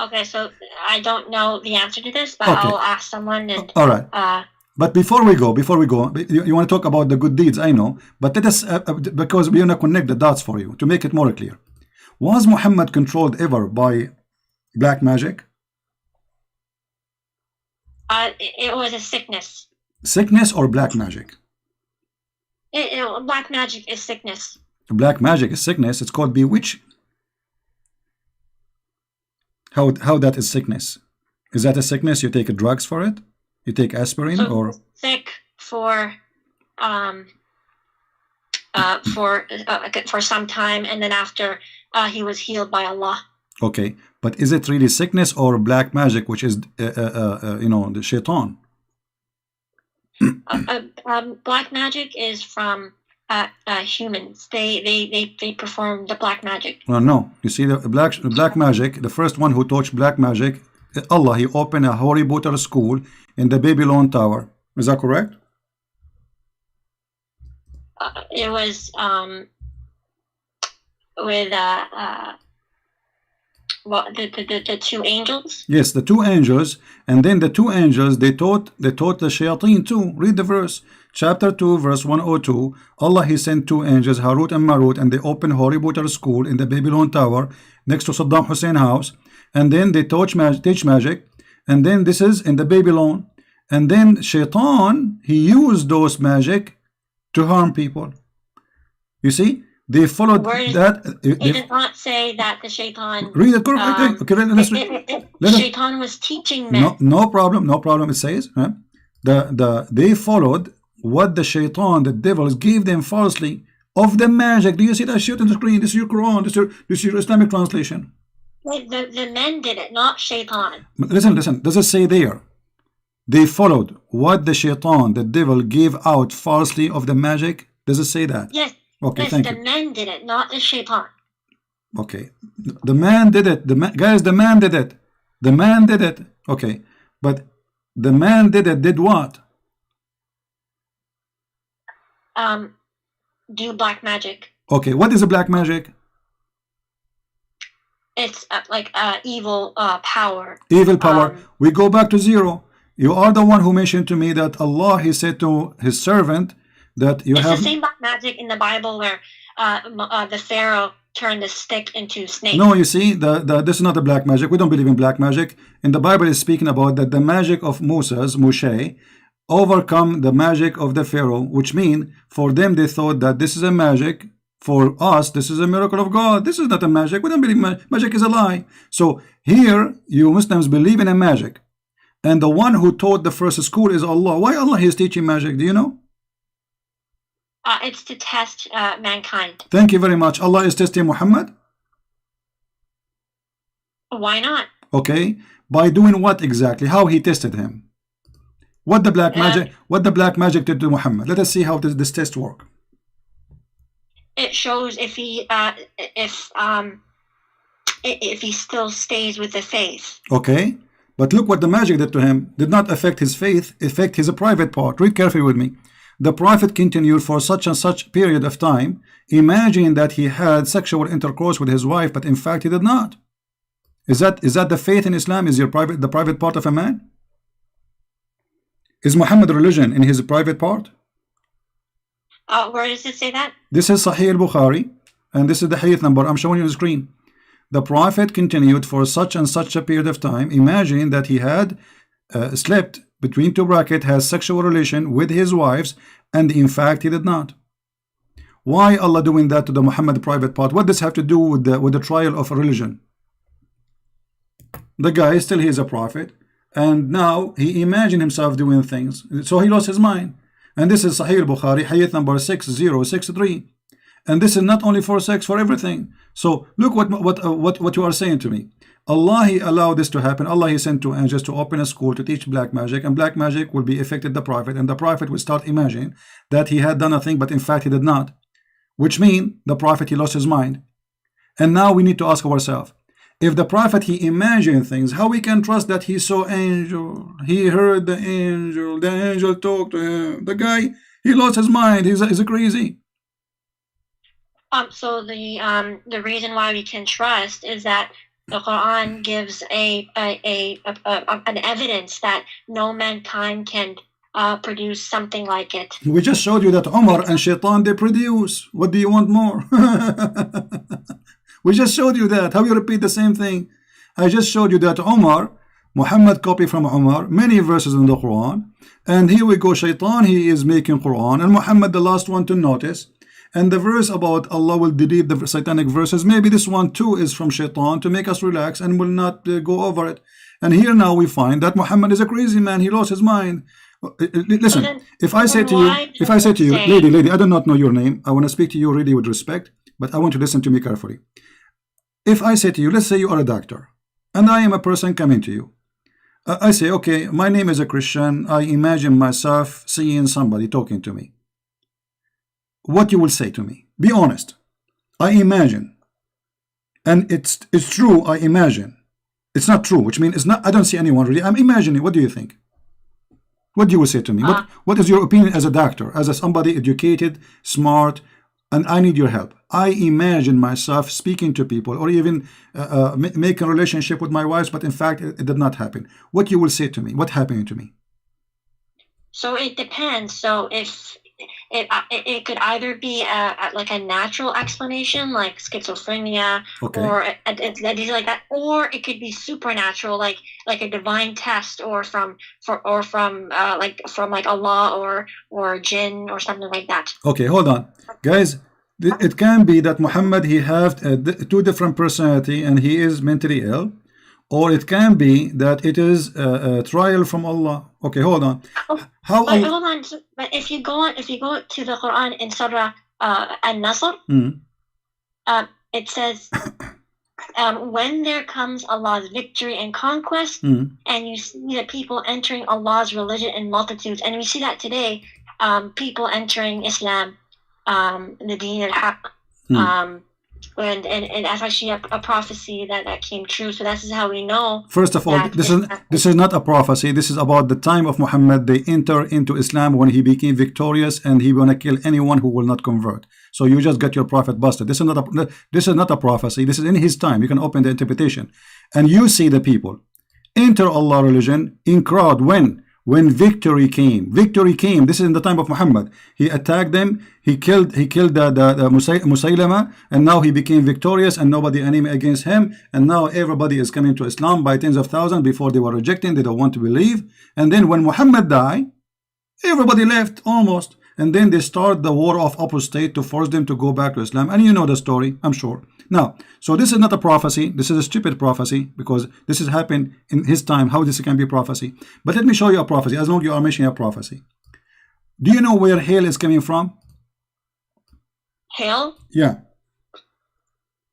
Okay, so I don't know the answer to this, but I'll ask someone. And, all right. But before we go, you want to talk about the good deeds, I know. But let us, because we want to connect the dots for you to make it more clear. Was Muhammad controlled ever by black magic? It was a sickness. Sickness or black magic? Black magic is sickness. Black magic is sickness. It's called bewitch. How that is sickness? Is that a sickness? You take drugs for it? You take aspirin, so or sick for some time, and then after he was healed by Allah. Okay, but is it really sickness or black magic, which is the Shaitan? Black magic is from humans. They perform the black magic. No. You see, the black magic. The first one who taught black magic, Allah. He opened a Harry Potter school in the Babylon Tower. Is that correct? It was with the two angels. Yes, the two angels, and then the two angels they taught the shayateen too. Read the verse, chapter 2, verse 102. Allah he sent two angels, Harut and Marut, and they opened Harry Potter school in the Babylon Tower next to Saddam Hussein house, and then they teach magic, and then this is in the Babylon, and then Shaitan he used those magic to harm people. You see, they followed that. It did not say that the Shaitan. Read it. Okay, let's read. Shaitan was teaching men. No problem. It says they followed what the Shaitan, the devils, gave them falsely of the magic. Do you see that shit on the screen? This is your Quran. This is your Islamic translation. The men did it, not Shaitan. Listen. Does it say there? They followed what the Shaitan, the devil, gave out falsely of the magic. Does it say that? Yes. Okay, yes, thank you. The men did it, not the Shaitan. Okay, the man did it. The man did it. The man did it. Okay, but the man did it. Did what? Do black magic. Okay, what is a black magic? It's like evil power. Evil power. We go back to zero. You are the one who mentioned to me that Allah, he said to his servant that you have. It's the same black magic in the Bible where the Pharaoh turn the stick into snake. No, you see, this is not a black magic. We don't believe in black magic. And the Bible is speaking about that the magic of Moshe, overcome the magic of the Pharaoh, which mean for them they thought that this is a magic. For us, this is a miracle of God. This is not a magic. We don't believe magic is a lie. So here, you Muslims believe in a magic. And the one who taught the first school is Allah. Why Allah is teaching magic? Do you know? It's to test mankind. Thank you very much. Allah is testing Muhammad? Why not? Okay. By doing what exactly? How he tested him? What the black magic did to Muhammad? Let us see how this test work. It shows if he still stays with the faith. Okay. But look what the magic did to him. Did not affect his faith, affect his private part. Read carefully with me. The prophet continued for such and such period of time, imagining that he had sexual intercourse with his wife, but in fact he did not. Is that the faith in Islam? Is the private part of a man? Is Muhammad religion in his private part? Where does it say that? This is Sahih al-Bukhari, and this is the hadith number I'm showing you on the screen. The prophet continued for such and such a period of time, imagining that he had slept between two brackets, has sexual relation with his wives, and in fact he did not. Why Allah doing that to the Muhammad private part? What does have to do with the trial of a religion? The guy still he is a prophet, and now he imagined himself doing things, so he lost his mind. And this is Sahih al-Bukhari, hadith number 6063. And this is not only for sex, for everything. So look what you are saying to me. Allah he allowed this to happen. Allah he sent two angels to open a school to teach black magic, and black magic will be affected the prophet, and the prophet will start imagining that he had done a thing, but in fact he did not. Which means the prophet he lost his mind. And now we need to ask ourselves, if the prophet he imagined things, how we can trust that he saw angel, he heard the angel talked to him? The guy he lost his mind. He's crazy. So the reason why we can trust is that the Quran gives an evidence that no mankind can produce something like it. We just showed you that Umar and Shaitan they produce. What do you want more? We just showed you that. How you repeat the same thing? I just showed you that Umar, Muhammad copied from Umar many verses in the Quran, and here we go, Shaitan he is making Quran, and Muhammad the last one to notice. And the verse about Allah will delete the satanic verses, maybe this one too is from Shaitan to make us relax and will not go over it. And here now we find that Muhammad is a crazy man. He lost his mind. Listen, if I say to you, lady, I do not know your name. I want to speak to you really with respect, but I want you to listen to me carefully. If I say to you, let's say you are a doctor, and I am a person coming to you. I say, okay, my name is a Christian. I imagine myself seeing somebody talking to me. What you will say to me? Be honest. I imagine, and it's true. I imagine. It's not true, which means it's not. I don't see anyone really. I'm imagining. What do you think? What do you say to me? What is your opinion as a doctor, as somebody educated, smart, and I need your help? I imagine myself speaking to people, or even make a relationship with my wife, but in fact it did not happen. What you will say to me? What happened to me? So it depends. So if it could either be like a natural explanation, like schizophrenia, okay, or things like that, or it could be supernatural, like a divine test, or from Allah or jinn or something like that. Okay, hold on, guys. It can be that Muhammad he have two different personality and he is mentally ill, or it can be that it is a trial from Allah. Okay, hold on. Hold on. But if you go to the Quran in Surah An-Nasr, it says, when there comes Allah's victory and conquest, and you see the people entering Allah's religion in multitudes, and we see that today, people entering Islam, the Deen al-Haq, and that's actually a prophecy that came true. So this is how we know. First of all, this is not a prophecy. This is about the time of Muhammad. They enter into Islam when he became victorious, and he want to kill anyone who will not convert. So you just got your prophet busted. This is not a prophecy. This is in his time. You can open the interpretation, and you see the people enter Allah religion in crowd. When victory came, this is in the time of Muhammad. He attacked them, he killed the Musaylama, and now he became victorious and nobody enemy against him, and now everybody is coming to Islam by tens of thousands. Before they were rejecting, they don't want to believe. And then when Muhammad died, everybody left almost, and then they start the war of apostate to force them to go back to Islam. And you know the story, I'm sure. Now, so this is not a prophecy. This is a stupid prophecy, because this has happened in his time. How this can be prophecy? But let me show you a prophecy, as long as you are mentioning a prophecy. Do you know where hail is coming from? Hail? Yeah.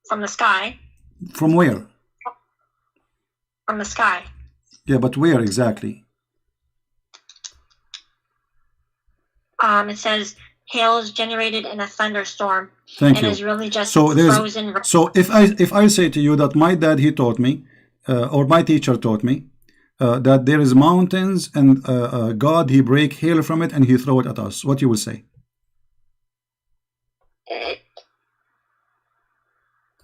From the sky. From where? From the sky. Yeah, but where exactly? It says hail is generated in a thunderstorm. Thank and you. is really just So frozen. So if I say to you that my dad, he taught me, or my teacher taught me, that there is mountains and God, he break hail from it and he throw it at us, what you will say?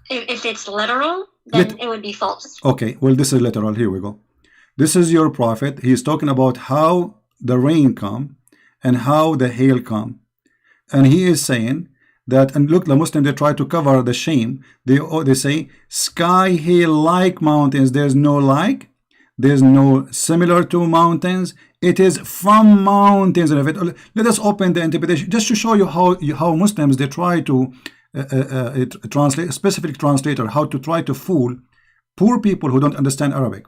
If it's literal, then it would be false. Okay, well, this is literal. Here we go. This is your prophet. He's talking about how the rain come and how the hail come. And he is saying that, and look, the Muslims, they try to cover the shame. They say, sky hail like mountains. There's no like. There's no similar to mountains. It is from mountains. And let us open the interpretation just to show you how Muslims, they try to translate, a specific translator, how to try to fool poor people who don't understand Arabic.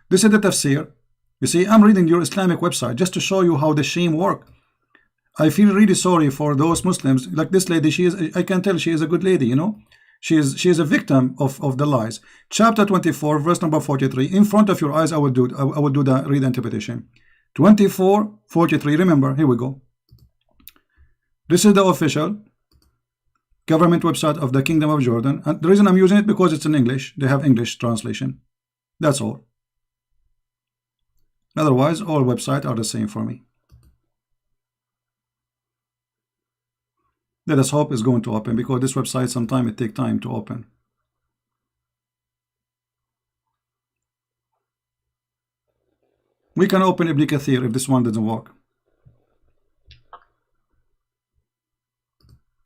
This is the tafsir. You see, I'm reading your Islamic website just to show you how the shame work. I feel really sorry for those Muslims, like this lady. I can tell she is a good lady, you know. She is a victim of the lies. Chapter 24, verse number 43. In front of your eyes, I will do the read interpretation. 24:43. Remember, here we go. This is the official government website of the Kingdom of Jordan. And the reason I'm using it, because it's in English. They have English translation. That's all. Otherwise, all websites are the same for me. Let us hope it's going to open, because this website, sometimes it takes time to open. We can open Ibn Kathir if this one doesn't work.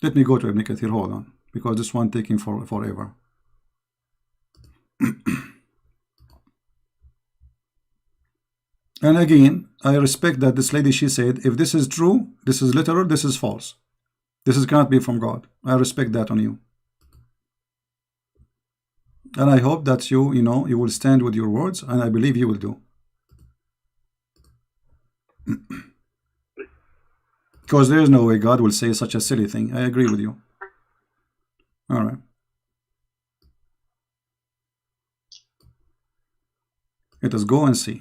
Let me go to Ibn Kathir, hold on, because this one taking forever. And again, I respect that this lady, she said, if this is true, this is literal, this is false. This cannot be from God. I respect that on you. And I hope that you will stand with your words, and I believe you will do. Because there is no way God will say such a silly thing. I agree with you. All right. Let us go and see.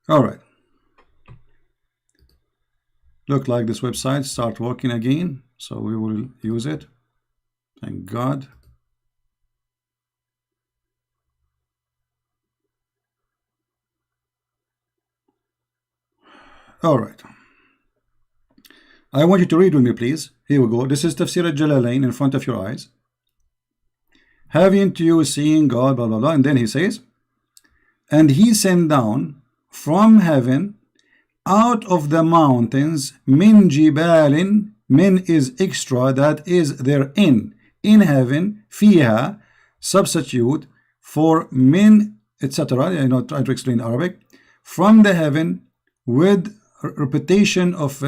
All right. Look like this website start working again, so we will use it. Thank God. All right. I want you to read with me, please. Here we go. This is Tafsir al-Jalalain in front of your eyes. Haven't you seen God, blah, blah, blah. And then he says, and he sent down from heaven out of the mountains min jibalin. Min is extra, that is therein, in heaven, fiha, substitute for min, etc. I know, try to explain Arabic. From the heaven, with repetition of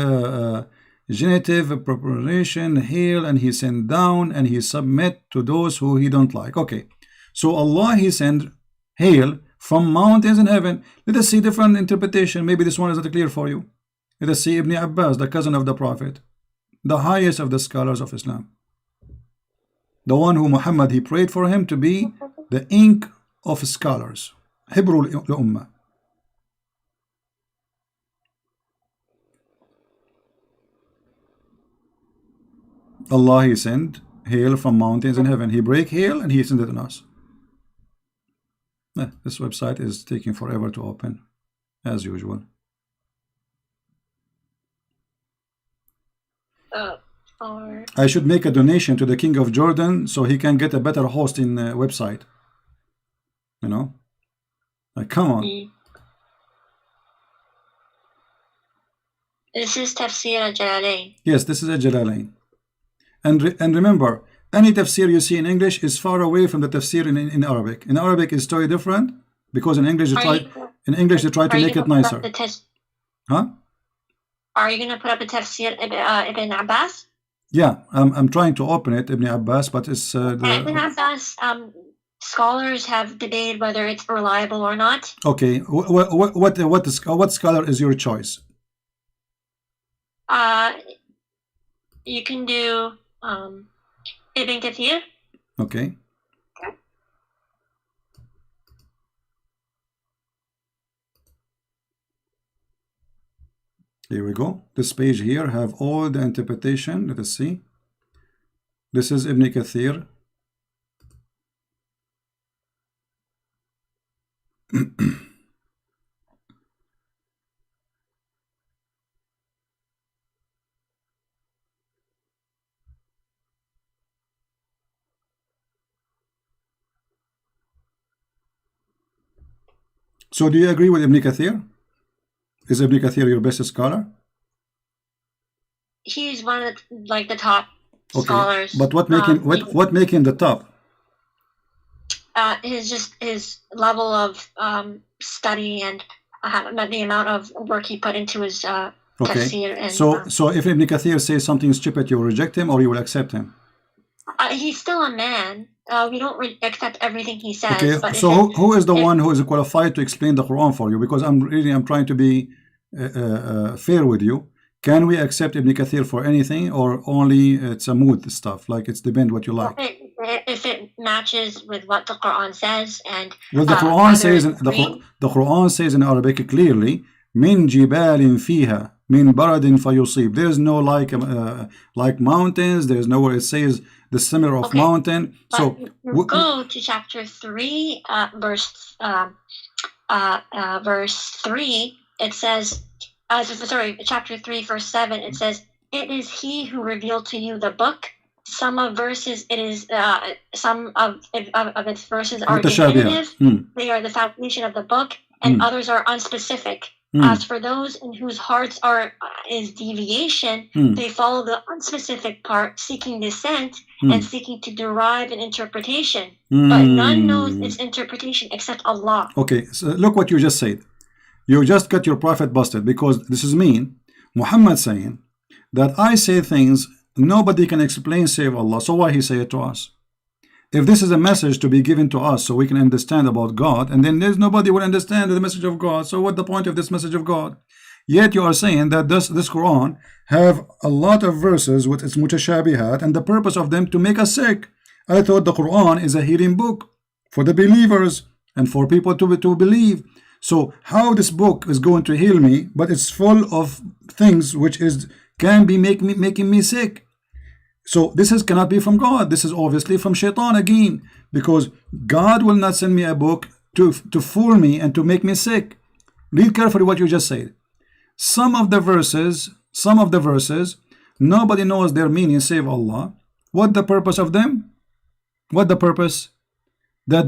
genitive preparation, hail, and he sent down, and he submit to those who he don't like. Okay, so Allah, he sent hail from mountains in heaven. Let us see different interpretation. Maybe this one is not clear for you. Let us see Ibn Abbas, the cousin of the Prophet, the highest of the scholars of Islam, the one who Muhammad, he prayed for him to be the ink of scholars, Hibrul Ummah. Allah, he sent hail from mountains in heaven. He break hail and he sent it on us. This website is taking forever to open, as usual. Or I should make a donation to the King of Jordan so he can get a better hosting website. You know, like, come on. This is Tafsir al-Jalalain. Yes, this is a Jalalain. And remember, any tafsir you see in English is far away from the tafsir in Arabic. In Arabic, it's totally different because in English they try to make it nicer. Huh? Are you going to put up a tafsir Ibn Abbas? Yeah, I'm trying to open it, Ibn Abbas, but it's Ibn Abbas. Scholars have debated whether it's reliable or not. Okay, what scholar is your choice? You can do Ibn Kathir. Okay. Here we go. This page here have all the interpretation. Let us see. This is Ibn Kathir. So do you agree with Ibn Kathir? Is Ibn Kathir your best scholar? He's one of the top scholars. But what making the top? His level of study and the amount of work he put into his tafsir. And, so if Ibn Kathir says something stupid, you will reject him or you will accept him? He's still a man. We don't accept everything he says. Okay, but so who is the one who is qualified to explain the Quran for you? Because I'm trying to be fair with you. Can we accept Ibn Kathir for anything, or only it's a mood stuff? Like it's depend what you like. If it matches with what the Quran says, and well, the Quran says the Quran says in Arabic clearly, "Min jibalin fiha min baradin fayusib." There's no like mountains. There's nowhere it says the simmer of mountain. So we'll go to chapter 3, verse 3. It says, chapter 3, verse 7. It says, "It is He who revealed to you the book." Some of verses, it is some of its verses are definitive. They are the foundation of the book, and others are unspecific. As for those in whose hearts is deviation, they follow the unspecific part, seeking dissent and seeking to derive an interpretation. But none knows its interpretation except Allah. Okay, so look what you just said. You just got your prophet busted, because this is mean. Muhammad saying that I say things nobody can explain save Allah. So why he say it to us? If this is a message to be given to us so we can understand about God, and then there's nobody will understand the message of God, so what the point of this message of God? Yet you are saying that this Quran have a lot of verses with its mutashabihat, and the purpose of them to make us sick. I thought the Quran is a healing book for the believers and for people to believe. So how this book is going to heal me, but it's full of things which can be making me sick. So this cannot be from God. This is obviously from Shaitan again, because God will not send me a book to fool me and to make me sick. Read carefully what you just said. Some of the verses, nobody knows their meaning save Allah. What the purpose of them? What the purpose? That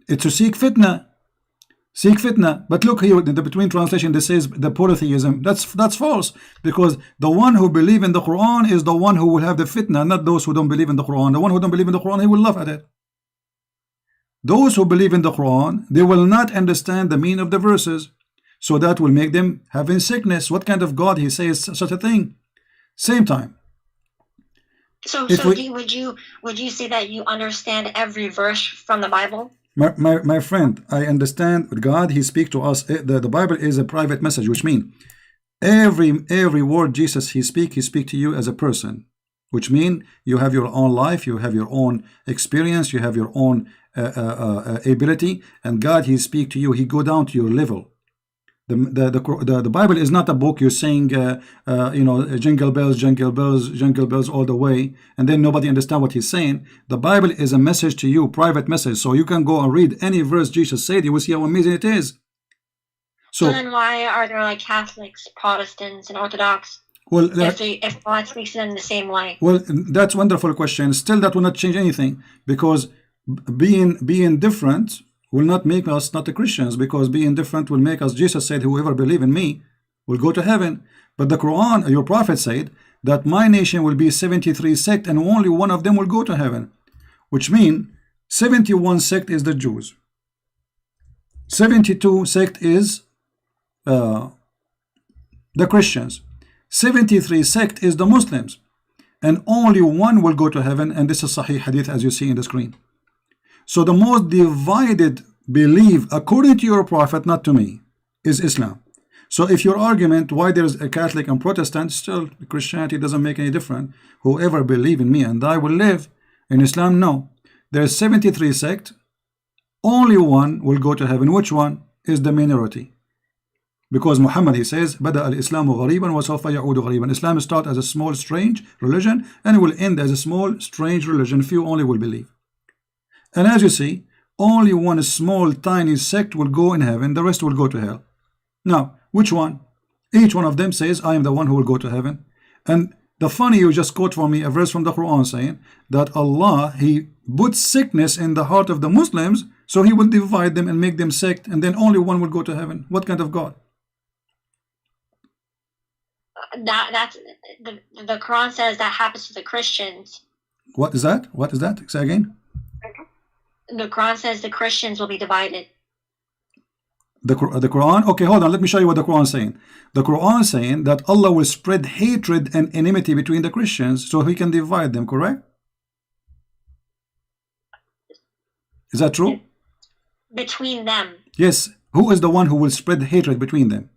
it's to seek fitna. Seek fitna. But look here in the between translation, this says the polytheism. That's false, because the one who believe in the Quran is the one who will have the fitna, not those who don't believe in the Quran. The one who don't believe in the Quran, he will laugh at it. Those who believe in the Quran, they will not understand the meaning of the verses, so that will make them having sickness. What kind of God he says such a thing? Same time. So would you say that you understand every verse from the Bible? My friend, I understand God, he speaks to us. The Bible is a private message, which means every word Jesus he speak to you as a person, which means you have your own life, you have your own experience, you have your own ability, and God he speak to you, he go down to your level. The Bible is not a book you're saying jingle bells all the way, and then nobody understand what he's saying. The Bible is a message to you, private message, so you can go and read any verse Jesus said, you will see how amazing it is. So then why are there like Catholics, Protestants, and Orthodox Well, if God speaks to them the same way. well, that's a wonderful question. Still, that will not change anything, because being different will not make us not a Christians, because being different will make us, Jesus said, whoever believe in me will go to heaven. But the Quran, your prophet said that my nation will be 73 sect and only one of them will go to heaven, which means 71 sect is the Jews, 72 sect is the Christians, 73 sect is the Muslims, and only one will go to heaven, and this is Sahih Hadith as you see in the screen. So the most divided belief, according to your prophet, not to me, is Islam. So if your argument why there is a Catholic and Protestant, still Christianity doesn't make any difference. Whoever believe in me and I will live. In Islam, no. There's 73 sect, only one will go to heaven. Which one? Is the minority. Because Muhammad, he says, بدأ الإسلام غريبا وسوف يعود غريبا. Islam start as a small strange religion and it will end as a small strange religion. Few only will believe. And as you see, only one small tiny sect will go in heaven, the rest will go to hell. Now, which one? Each one of them says, I am the one who will go to heaven. And the funny, you just quote for me a verse from the Quran saying that Allah, he put sickness in the heart of the Muslims, so he will divide them and make them sect, and then only one will go to heaven. What kind of God? That's the Quran says that happens to the Christians. What is that? What is that? Say again. The Quran says the Christians will be divided. The Quran? Okay, hold on. Let me show you what the Quran is saying. The Quran is saying that Allah will spread hatred and enmity between the Christians so he can divide them, correct? Is that true? Between them. Yes. Who is the one who will spread hatred between them?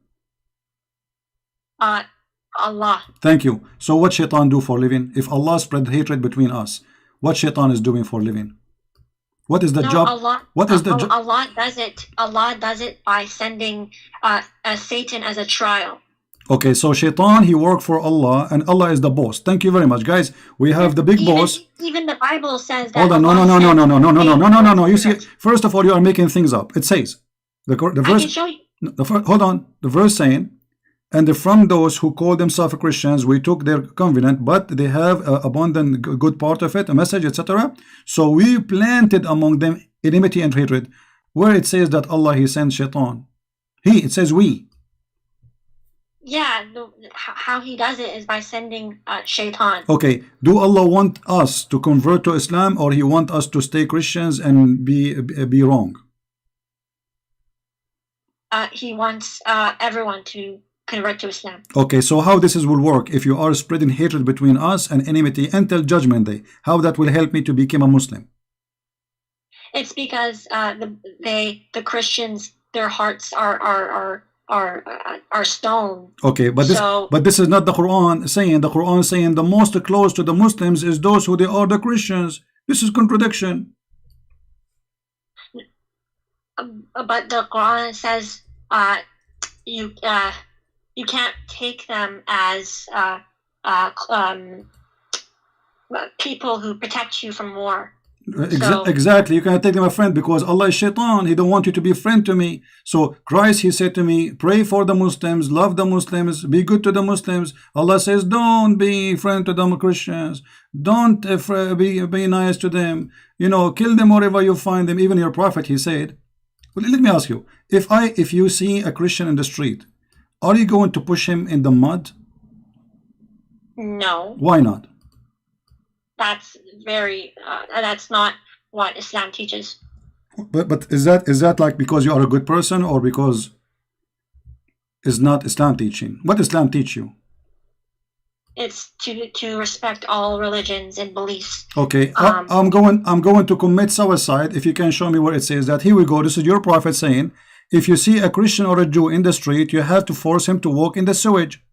Allah. Thank you. So what shaitan do for living? If Allah spread hatred between us, what shaitan is doing for living? What is the job? What is the job? Allah does it. Allah does it by sending Satan as a trial. Okay, so shaitan, he worked for Allah, and Allah is the boss. Thank you very much, guys. We have the big boss. Even the Bible says that. Hold on, no. You see, first of all, you are making things up. It says the verse. I can show you. Hold on, the verse saying, and from those who call themselves Christians, we took their covenant, but they have abundant good part of it, a message, etc. So we planted among them enmity and hatred. Where it says that Allah, he sent shaitan. It says we. Yeah, how he does it is by sending shaitan. Okay, do Allah want us to convert to Islam, or he want us to stay Christians and be wrong? He wants everyone to convert to Islam. Okay, so how this will work if you are spreading hatred between us and enmity until judgment day? How that will help me to become a Muslim? It's because the Christians, their hearts are stone. Okay, but this is not the Quran saying. The Quran saying the most close to the Muslims is those who they are the Christians. This is contradiction. But the Quran says you can't take them as people who protect you from war. Exactly, you cannot take them a friend because Allah is shaitan. He don't want you to be a friend to me. So Christ, he said to me, pray for the Muslims, love the Muslims, be good to the Muslims. Allah says, don't be friend to the Christians, don't be nice to them, kill them wherever you find them. Even your prophet, he said, well, let me ask you, if you see a Christian in the street, are you going to push him in the mud? No. Why not? That's that's not what Islam teaches. But is that like because you are a good person, or because it's not Islam teaching? What Islam teach you? It's to respect all religions and beliefs. Okay, I'm going to commit suicide if you can show me where it says that. Here we go. This is your prophet saying, if you see a Christian or a Jew in the street, you have to force him to walk in the sewage.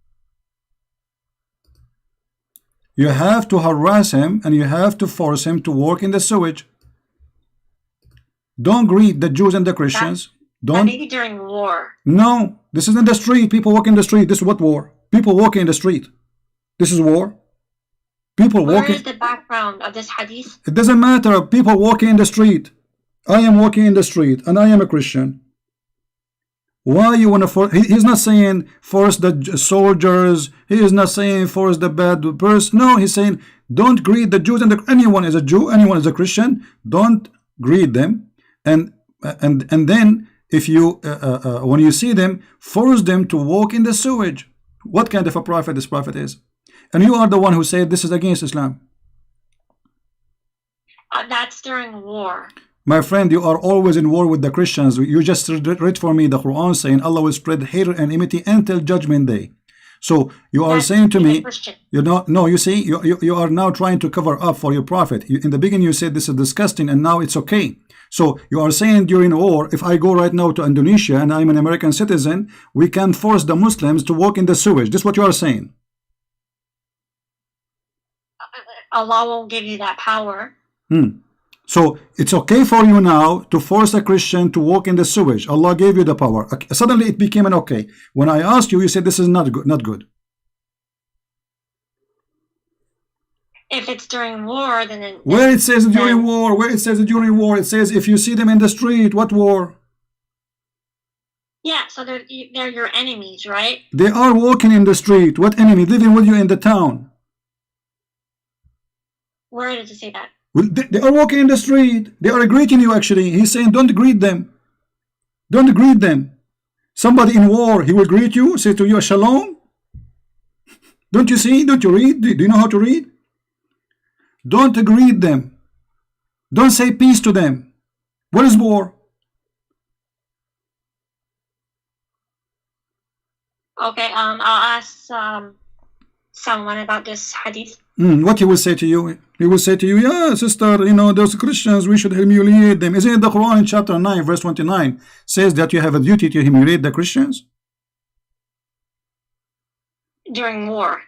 You have to harass him and you have to force him to work in the sewage. Don't greet the Jews and the Christians. Don't. Maybe during war. No, this is in the street. People walk in the street. This is what war? People walking in the street. This is war. People walking. Where is the background of this hadith? It doesn't matter. People walking in the street. I am walking in the street and I am a Christian. Why you want to force? He's not saying force the soldiers. He is not saying force the bad person. No, he's saying don't greet the Jews, and anyone is a Jew, anyone is a Christian. Don't greet them, and then if you when you see them, force them to walk in the sewage. What kind of a prophet this prophet is? And you are the one who said this is against Islam. That's during war. My friend, you are always in war with the Christians. You just read for me the Quran saying Allah will spread hate and enmity until judgment day. So you are saying to me, you know, no, you see, you are now trying to cover up for your prophet. In the beginning you said this is disgusting, and now it's okay. So you are saying during war, if I go right now to Indonesia and I'm an American citizen, we can force the Muslims to walk in the sewage. This is what you are saying. Allah won't give you that power. So it's okay for you now to force a Christian to walk in the sewage. Allah gave you the power. Suddenly it became an okay. When I asked you, you said this is not good. Not good. If it's during war, then where it says during war, where it says during war, it says if you see them in the street. What war? Yeah, so they're your enemies, right? They are walking in the street. What enemy? Living with you in the town. Where does it say that? Well, they are walking in the street. They are greeting you actually. He's saying don't greet them. Don't greet them. Somebody in war, he will greet you, say to you shalom. Don't you see? Don't you read? Do you know how to read? Don't greet them. Don't say peace to them. What is war? Okay, I'll ask someone about this hadith. What he will say to you? He will say to you, yeah, sister, you know, those Christians, we should humiliate them. Isn't it the Quran in chapter 9, verse 29 says that you have a duty to humiliate the Christians? During war.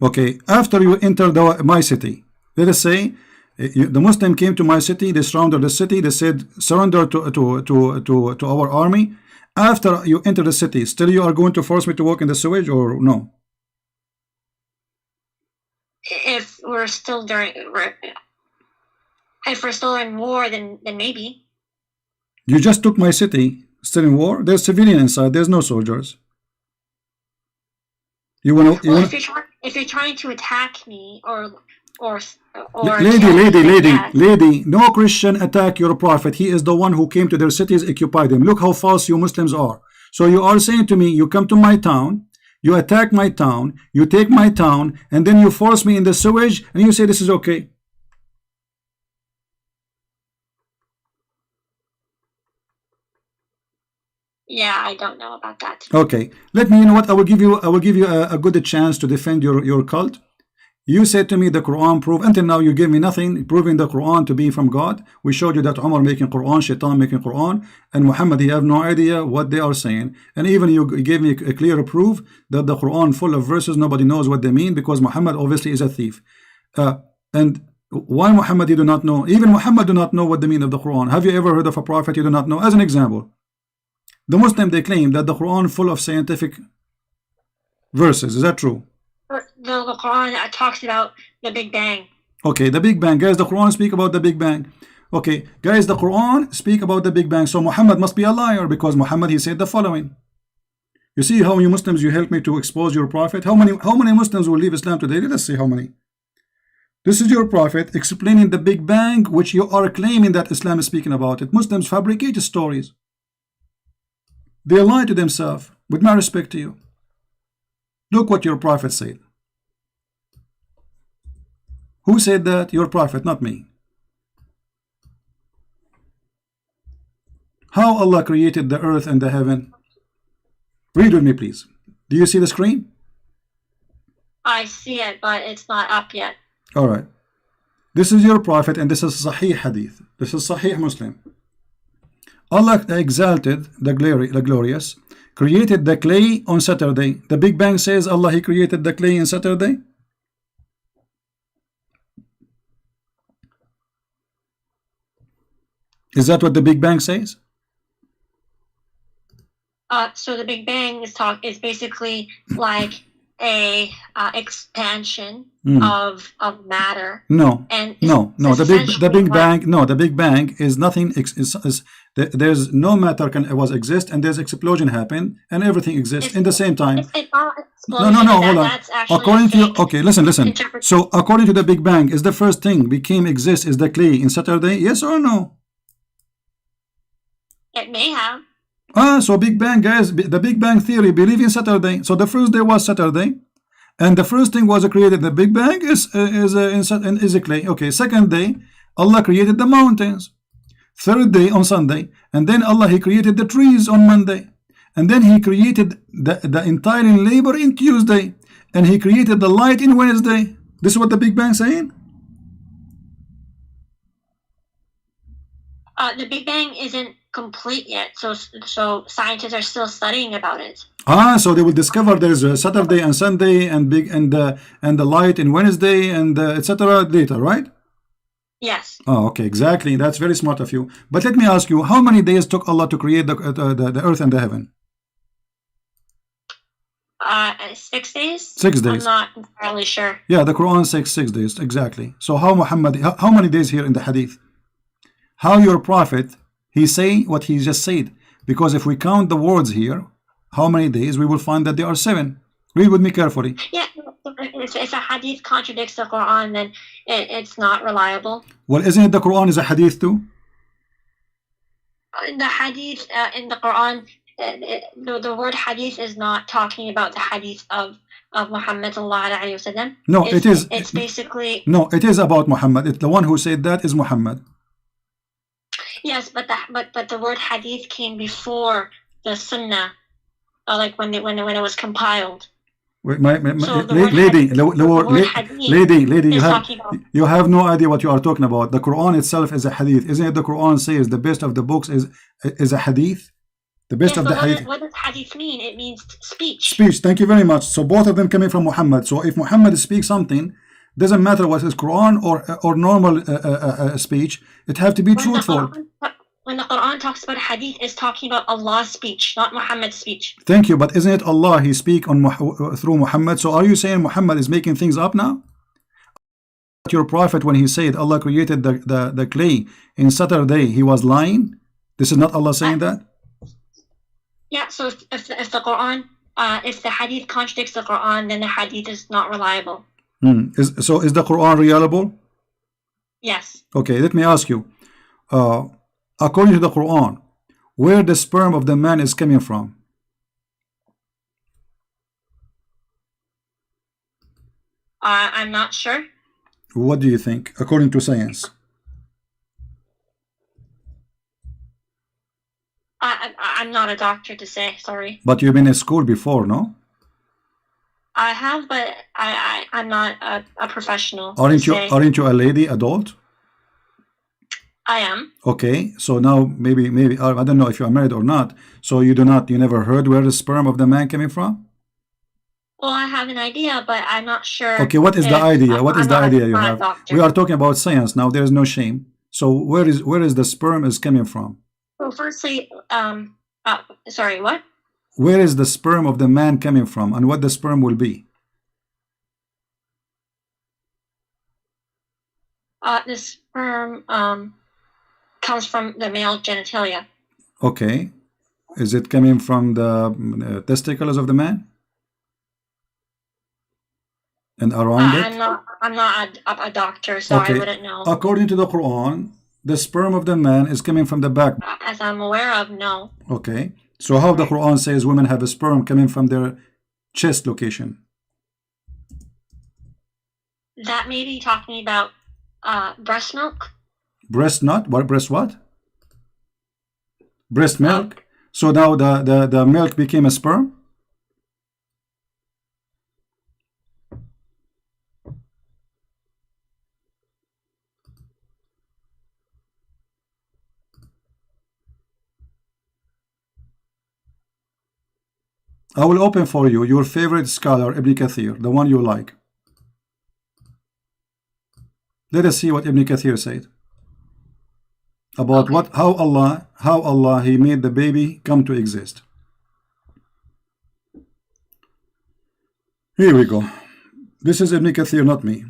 Okay, after you enter my city, let us say the Muslim came to my city, they surrounded the city, they said surrender to our army. After you enter the city, still you are going to force me to walk in the sewage or no? If we're still in war, then maybe. You just took my city, still in war. There's civilian inside. There's no soldiers. If you're trying to attack me or lady, no Christian attack your prophet. He is the one who came to their cities, occupied them. Look how false you Muslims are. So you are saying to me, you come to my town, you attack my town, you take my town, and then you force me in the sewage, and you say this is okay. Yeah, I don't know about that. Okay, let me. You know what? I will give you a good chance to defend your cult. You said to me the Quran prove. Until now, you gave me nothing proving the Quran to be from God. We showed you that Umar making Quran, Shaitan making Quran, and Muhammad, he have no idea what they are saying. And even you gave me a clear proof that the Quran full of verses nobody knows what they mean because Muhammad obviously is a thief. And why Muhammad you do not know? Even Muhammad do not know what the meaning of the Quran. Have you ever heard of a prophet you do not know? As an example, the Muslim, they claim that the Quran full of scientific verses. Is that true? The Quran talks about the Big Bang. Okay, the Big Bang. Guys, the Quran speak about the Big Bang. Okay, guys, the Quran speak about the Big Bang. So Muhammad must be a liar because Muhammad, he said the following. You see how you Muslims, you help me to expose your prophet? How many Muslims will leave Islam today? Let us see how many. This is your prophet explaining the Big Bang, which you are claiming that Islam is speaking about it. Muslims fabricate stories. They lie to themselves. With my respect to you. Look what your prophet said. Who said that? Your prophet, not me. How Allah created the earth and the heaven? Read with me, please. Do you see the screen? I see it, but it's not up yet. All right. This is your prophet, and this is Sahih Hadith. This is Sahih Muslim. Allah exalted the glorious, created the clay on Saturday. The Big Bang says Allah, he created the clay on Saturday. Is that what the Big Bang says? So the Big Bang is basically like a expansion of matter. No, and no. The Big Bang. No, the Big Bang is nothing. There's no matter can was exist, and there's explosion happen, and everything exists in the same time. It's not No, no, no, hold on. That's actually According to fake okay, listen. interpretation. So according to the Big Bang, is the first thing became exist is the clay in Saturday? Yes or no? It may have. So Big Bang guys, the Big Bang theory believe in Saturday. So the first day was Saturday, and the first thing was created. The Big Bang is a clay. Okay, second day, Allah created the mountains. Third day on Sunday, and then Allah he created the trees on Monday, and then he created the entire labor in Tuesday, and he created the light in Wednesday. This is what the Big Bang saying. The Big Bang isn't complete yet, so scientists are still studying about it. So they will discover there's a Saturday and Sunday and the light in Wednesday and etc. later, right? Yes. Oh, okay, exactly. That's very smart of you. But let me ask you, how many days took Allah to create the earth and the heaven? 6 days. 6 days. I'm not entirely sure. Yeah, the Quran says 6 days exactly. So how many days here in the Hadith? How your prophet he say what he just said? Because if we count the words here, how many days we will find that there are 7. Read with me carefully. Yeah, if a hadith contradicts the Quran, then it's not reliable. Well, isn't it the Quran is a hadith too? The hadith in the Quran, the word hadith is not talking about the hadith of Mohammad Allah. No, it is. It's basically. No, it is about Muhammad. It's the one who said that is Muhammad. Yes, but the word hadith came before the Sunnah, like when it was compiled. Wait, So lady, you have no idea what you are talking about. The Quran itself is a hadith. Isn't it the Quran says the best of the books is a hadith? The best of the hadith. What does hadith mean? It means speech. Speech, thank you very much. So both of them coming from Muhammad. So if Muhammad speaks something, doesn't matter what is Quran or normal speech, it have to be truthful. When the Quran talks about hadith, it's talking about Allah's speech, not Muhammad's speech. Thank you, but isn't it Allah he speak on through Muhammad? So are you saying Muhammad is making things up now? Your prophet when he said Allah created the clay in Saturday, he was lying? This is not Allah saying that? Yeah, so if the Quran, if the hadith contradicts the Quran, then the hadith is not reliable. So is the Quran reliable? Yes. Okay, let me ask you. According to the Quran, where the sperm of the man is coming from? I'm not sure. What do you think, according to science? I'm not a doctor to say, sorry. But you've been in school before, no? I have, but I'm not a professional. Aren't you a lady, adult? I am. Okay, so now maybe I don't know if you are married or not. So you never heard where the sperm of the man coming from? Well, I have an idea, but I'm not sure. Okay, what is the idea? What is the idea you have? We are talking about science now. There is no shame. So where is the sperm is coming from? Well, firstly, sorry, what? Where is the sperm of the man coming from, and what the sperm will be? The sperm comes from the male genitalia. Okay, is it coming from the testicles of the man? And around it? I'm not a doctor, so okay. I wouldn't know. According to the Quran, the sperm of the man is coming from the back. As I'm aware of, no. Okay, so how the Quran says women have a sperm coming from their chest location? That may be talking about breast milk. Breast not what? Breast what? Breast milk. So now the milk became a sperm. I will open for you your favorite scholar, Ibn Kathir, the one you like. Let us see what Ibn Kathir said about how Allah he made the baby come to exist. Here we go. This is Ibn Kathir, not me.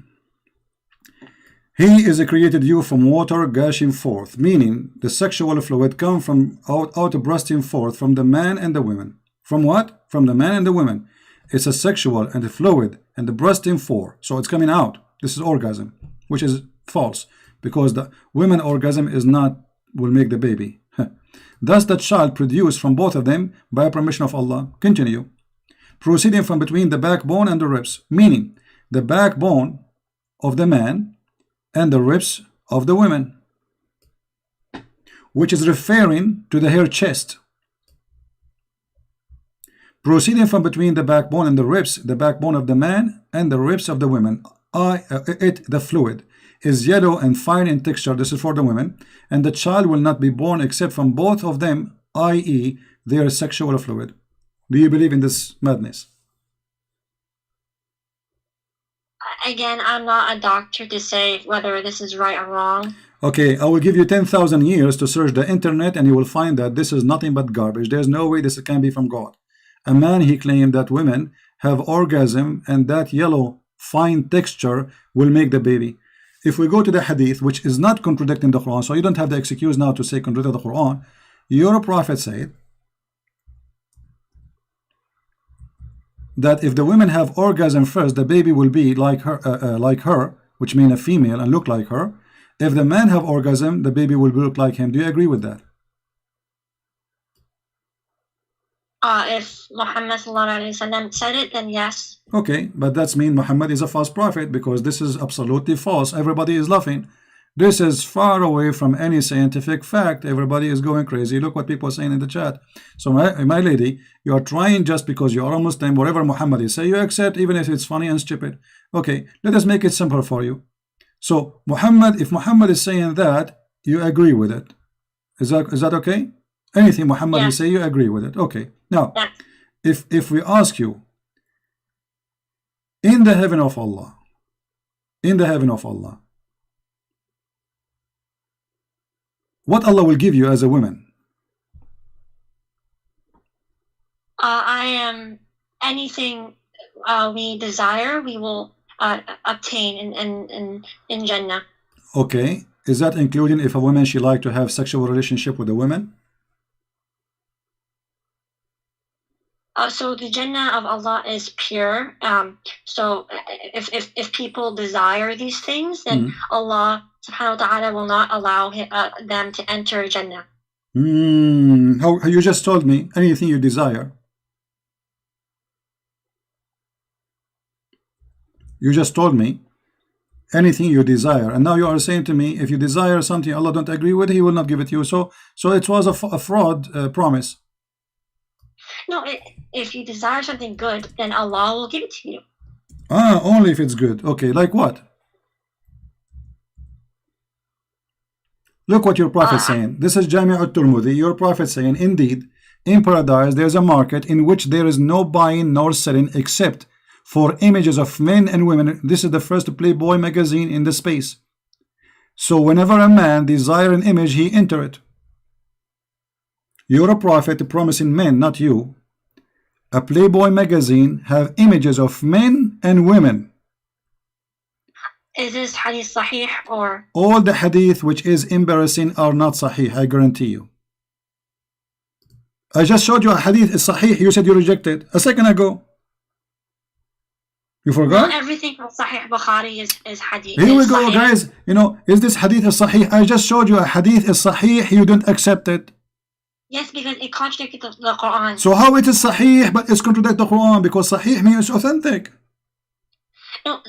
He is created you from water gushing forth, meaning the sexual fluid come from out bursting forth from the man and the women. From what? From the man and the women. It's a sexual and a fluid and the bursting forth. So it's coming out. This is orgasm, which is false because the women orgasm is not will make the baby. Thus the child produced from both of them by permission of Allah. Continue. Proceeding from between the backbone and the ribs, meaning the backbone of the man and the ribs of the women, which is referring to the hair chest. Proceeding from between the backbone and the ribs, the backbone of the man and the ribs of the women, the fluid is yellow and fine in texture. This is for the women, and the child will not be born except from both of them, i.e. their sexual fluid. Do you believe in this madness? Again, I'm not a doctor to say whether this is right or wrong. Okay, I will give you 10,000 years to search the internet and you will find that this is nothing but garbage. There's no way this can be from God. A man, he claimed that women have orgasm and that yellow fine texture will make the baby. If we go to the hadith, which is not contradicting the Quran, so you don't have the excuse now to say contradict the Quran, your prophet said that if the women have orgasm first, the baby will be like her, which means a female and look like her. If the man have orgasm, the baby will look like him. Do you agree with that? If Muhammad Allah said it, then yes. Okay, but that's mean Muhammad is a false prophet because this is absolutely false. Everybody is laughing. This is far away from any scientific fact. Everybody is going crazy. Look what people are saying in the chat. So my lady, you are trying just because you are a Muslim, whatever Muhammad is say, you accept even if it's funny and stupid. Okay, let us make it simple for you. So Muhammad, if Muhammad is saying that, you agree with it. Is that okay? Anything Muhammad will say, you agree with it. Okay. Now, if we ask you, in the heaven of Allah, what Allah will give you as a woman? I am anything we desire, we will obtain in Jannah. Okay, is that including if a woman she like to have sexual relationship with a woman? So the Jannah of Allah is pure. So if people desire these things, then Allah subhanahu wa ta'ala will not allow them to enter Jannah. How you just told me anything you desire. You just told me anything you desire, and now you are saying to me if you desire something Allah don't agree with, He will not give it to you. So it was a fraud promise. No, if you desire something good, then Allah will give it to you. Only if it's good. Okay, like what? Look what your prophet is saying. This is Jami' al-Turmudi. Your prophet saying, indeed, in paradise there is a market in which there is no buying nor selling except for images of men and women. This is the first Playboy magazine in the space. So whenever a man desire an image, he enter it. You're a prophet promising men, not you. A Playboy magazine have images of men and women. Is this hadith sahih or? All the hadith which is embarrassing are not sahih, I guarantee you. I just showed you a hadith is sahih, you said you rejected a second ago. You forgot? Not everything from Sahih Bukhari is hadith. Here we go, sahih. guys. You know, is this hadith is sahih? I just showed you a hadith is sahih, you don't accept it. Yes, because it contradicted the Quran. So how it is sahih but it's contradict the Quran? Because sahih means authentic. No,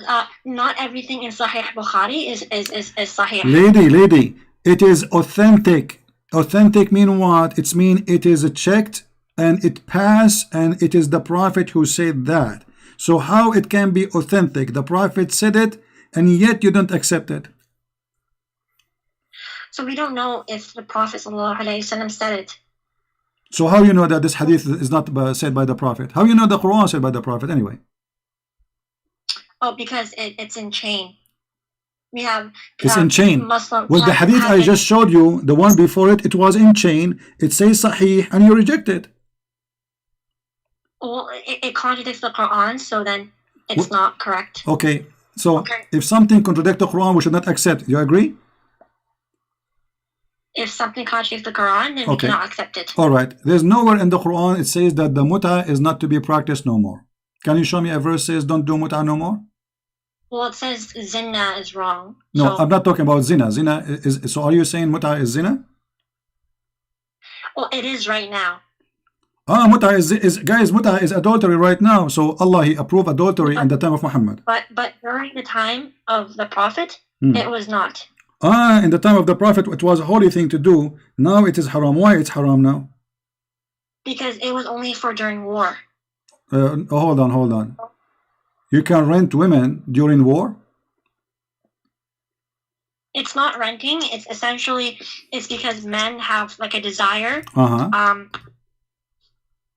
not everything in Sahih Bukhari is sahih. Lady, it is authentic. Authentic mean what? It's mean it is checked and it passed and it is the prophet who said that. So how it can be authentic? The prophet said it and yet you don't accept it. So we don't know if the Prophet ﷺ said it. So how you know that this hadith is not said by the prophet? How you know the Quran said by the prophet anyway? Oh, because it's in chain. We have it's in chain. Muslim. Well, the hadith I just showed you, the one before it, it was in chain. It says sahih, and you reject it. Well, it contradicts the Quran, so then it's not correct. Okay, So Okay. if something contradicts the Quran, we should not accept. You agree? If something contradicts the Quran, then we Okay. cannot accept it. All right. There's nowhere in the Quran it says that the muta is not to be practiced no more. Can you show me a verse says don't do muta no more? Well, it says zina is wrong. No, So, I'm not talking about zina. Zina is, so are you saying muta is zina? well, it is right now. Ah, muta is guys, muta is adultery right now. So Allah, He approved adultery in the time of Muhammad. But during the time of the Prophet, Hmm. it was not. Ah, in the time of the Prophet, it was a holy thing to do. Now it is haram. Why it's haram now? Because it was only for during war. Hold on. You can rent women during war? It's not renting. It's essentially, it's because men have like a desire. Uh-huh.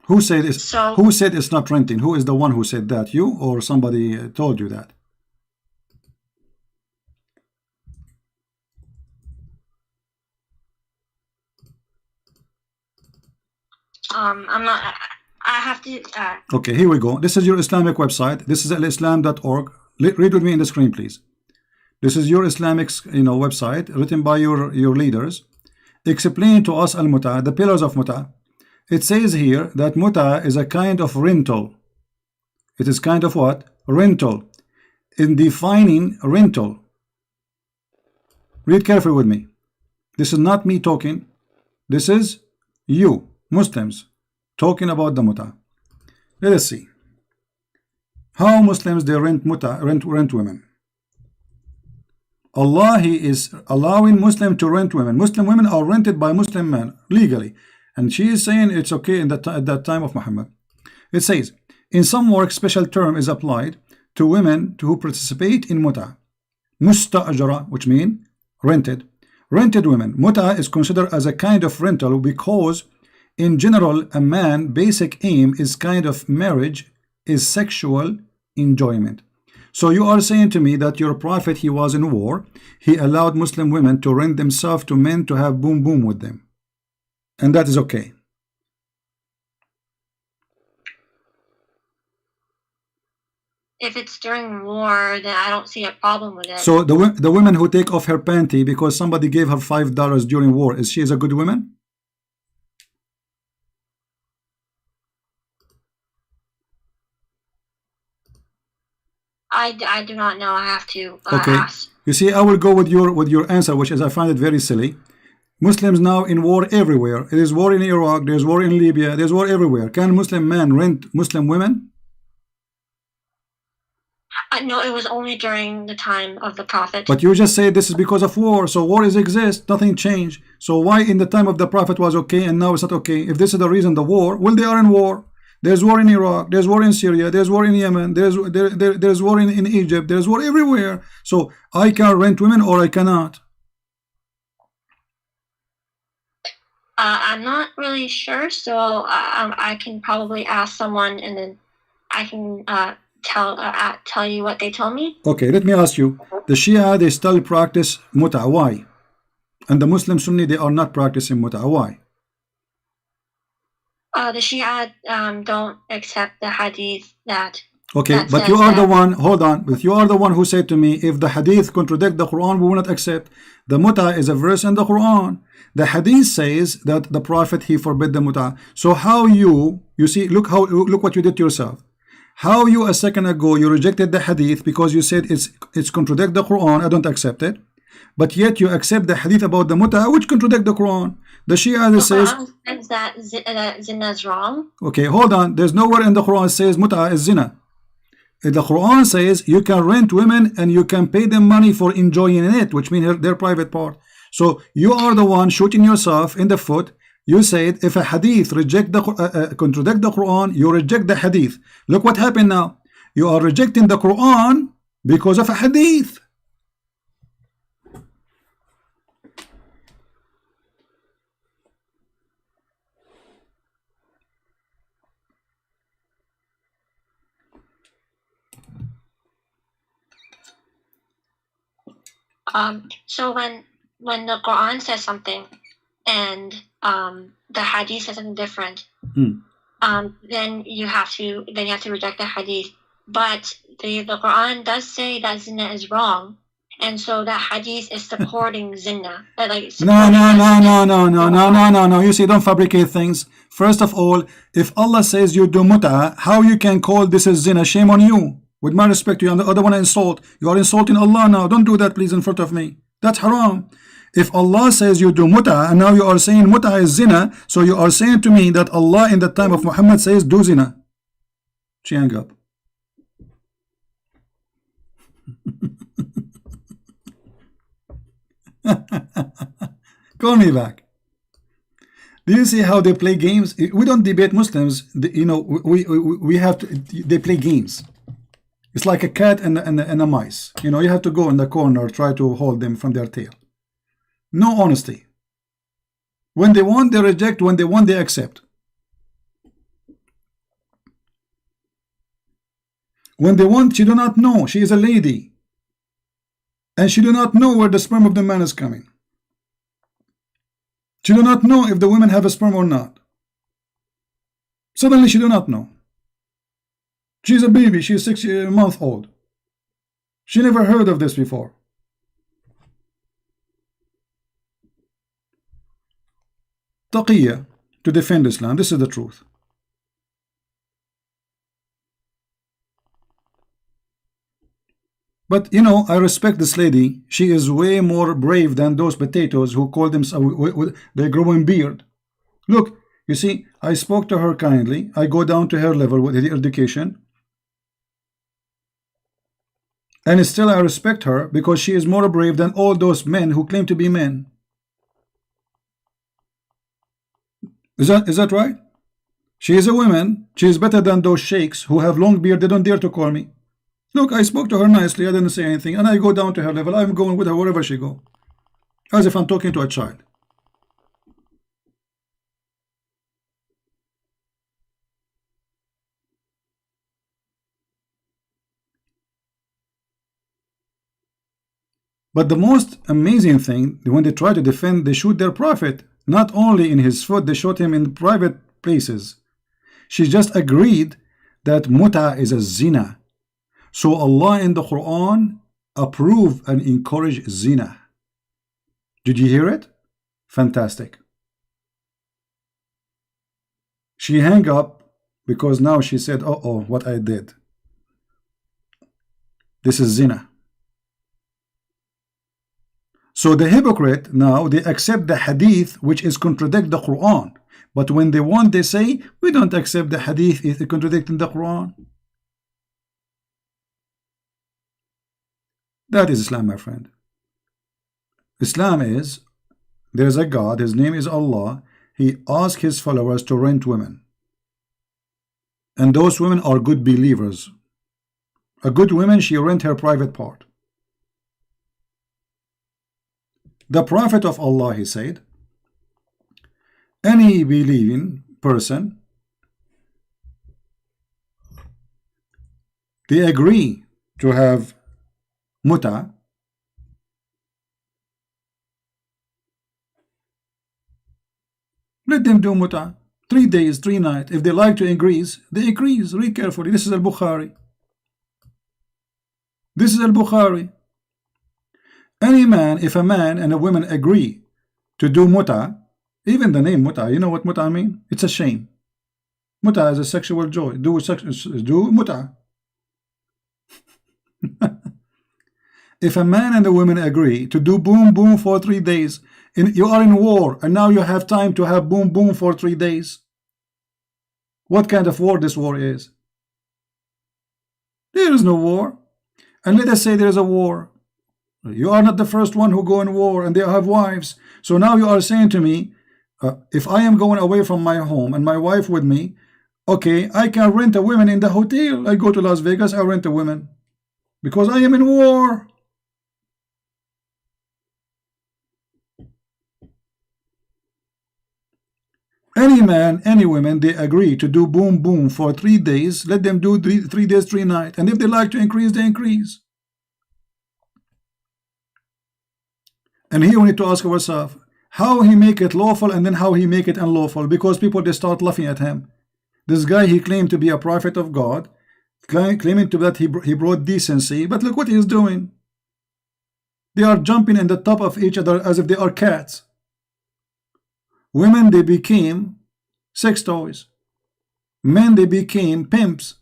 Who said it's, So who said it's not renting? Who is the one who said that? You or somebody told you that? I'm not. I have to. Okay, here we go. This is your Islamic website. This is alislam.org. Read with me in the screen, please. This is your Islamic, website written by your leaders. Explain to us al-muta, the pillars of muta. It says here that muta is a kind of rental. It is kind of what? Rental. In defining rental, read carefully with me. This is not me talking. This is you, Muslims, talking about the muta. Let us see how Muslims they rent muta, rent women. Allah, He is allowing Muslim to rent women. Muslim women are rented by Muslim men legally, and she is saying it's okay at that time of Muhammad. It says, in some work, special term is applied to women who participate in muta. Musta'ajara, which means rented. Rented women. Muta is considered as a kind of rental because, in general, a man's basic aim is kind of marriage is sexual enjoyment. So you are saying to me that your prophet, he was in war, he allowed Muslim women to rent themselves to men to have boom boom with them, and that is okay. If it's during war, then I don't see a problem with it. So the woman who take off her panty because somebody gave her $5 during war, is she a good woman? I do not know. I have to Okay. ask. You see, I will go with your answer, which is I find it very silly. Muslims now in war everywhere. There is war in Iraq, there's war in Libya, there's war everywhere. Can Muslim men rent Muslim women? No, it was only during the time of the Prophet. But you just say this is because of war. So war is exist, nothing changed. So why in the time of the Prophet was okay and now it's not okay? If this is the reason, the war, well, they are in war. There's war in Iraq, there's war in Syria, there's war in Yemen, there's war in Egypt, there's war everywhere. So I can rent women or I cannot. I'm not really sure, so I can probably ask someone, and then I can tell you what they told me. Okay, let me ask you. The Shia, they still practice muta. Why? And the Muslim Sunni, they are not practicing muta. Why? The Shia don't accept the hadith that. Okay, that but says you are that. the one, hold on, but you are the one who said to me, if the hadith contradict the Quran, we will not accept. The muta is a verse in the Quran. The hadith says that the Prophet, he forbid the muta. So how you see, look what you did to yourself. How you a second ago, you rejected the hadith because you said it's contradict the Quran, I don't accept it. But yet you accept the hadith about the muta, which contradict the Quran. The Shia The says, Quran says that zina is wrong. okay, hold on, there's nowhere in the Quran says muta is zina. The Quran says you can rent women and you can pay them money for enjoying it, which means their private part. So you are the one shooting yourself in the foot. You said if a hadith contradict the Quran, you reject the hadith. Look what happened now. You are rejecting the Quran because of a hadith. So when the Quran says something and the hadith says something different, then you have to reject the hadith. but the Quran does say that zina is wrong, and so that hadith is supporting zina. No. You see, don't fabricate things. First of all, if Allah says you do muta, how you can call this as zina? Shame on you. With my respect to you, and the other one insult. You are insulting Allah now. Don't do that, please, in front of me. That's haram. If Allah says you do muta, and now you are saying muta is zina, so you are saying to me that Allah in the time of Muhammad says do zina. She hung up. Call me back. Do you see how they play games? We don't debate Muslims. You know, we have to. They play games. It's like a cat and a mice. You know, you have to go in the corner, try to hold them from their tail. No honesty. When they want, they reject. When they want, they accept. When they want, she do not know. She is a lady. And she do not know where the sperm of the man is coming. She do not know if the women have a sperm or not. Suddenly she do not know. She's a baby. She's 6 months old. She never heard of this before. Taqiyya, to defend Islam. This is the truth. But you know, I respect this lady. She is way more brave than those potatoes who call themselves they grow in beard. Look, you see, I spoke to her kindly. I go down to her level with her education. And still I respect her because she is more brave than all those men who claim to be men. Is that right? She is a woman. She is better than those sheikhs who have long beard. They don't dare to call me. Look, I spoke to her nicely. I didn't say anything. And I go down to her level. I'm going with her wherever she go. As if I'm talking to a child. But the most amazing thing, when they try to defend, they shoot their prophet. Not only in his foot, they shot him in private places. She just agreed that muta is a zina. So Allah in the Quran approve and encourage zina. Did you hear it? Fantastic. She hung up because now she said, oh, what I did. This is zina. So the hypocrite now, they accept the hadith which is contradict the Quran. But when they want, they say, we don't accept the hadith, it's contradicting the Quran. That is Islam, my friend. Islam is, there's a God, his name is Allah. He asks his followers to rent women. And those women are good believers. A good woman, she rent her private part. The Prophet of Allah, he said, any believing person, they agree to have muta, let them do muta. 3 days, 3 nights. If they like to increase, they increase. Read carefully. This is Al-Bukhari. This is Al-Bukhari. Any man, if a man and a woman agree to do muta, even the name muta, you know what muta mean? It's a shame. Muta is a sexual joy. Do muta. If a man and a woman agree to do boom boom for 3 days, you are in war, and now you have time to have boom boom for 3 days. What kind of war this war is? There is no war. And let us say there is a war. You are not the first one who go in war, and they have wives. So now you are saying to me, if I am going away from my home and my wife with me, okay, I can rent a woman in the hotel. I go to Las Vegas, I rent a woman because I am in war. Any man, any woman, they agree to do boom boom for 3 days. Let them do 3 days, 3 nights. And if they like to increase, they increase. And here we need to ask ourselves, how he make it lawful and then how he make it unlawful, because people, they start laughing at him. This guy, he claimed to be a prophet of God. claiming to that he brought decency, but look what he's doing. They are jumping in the top of each other as if they are cats. Women, they became sex toys. Men, they became pimps.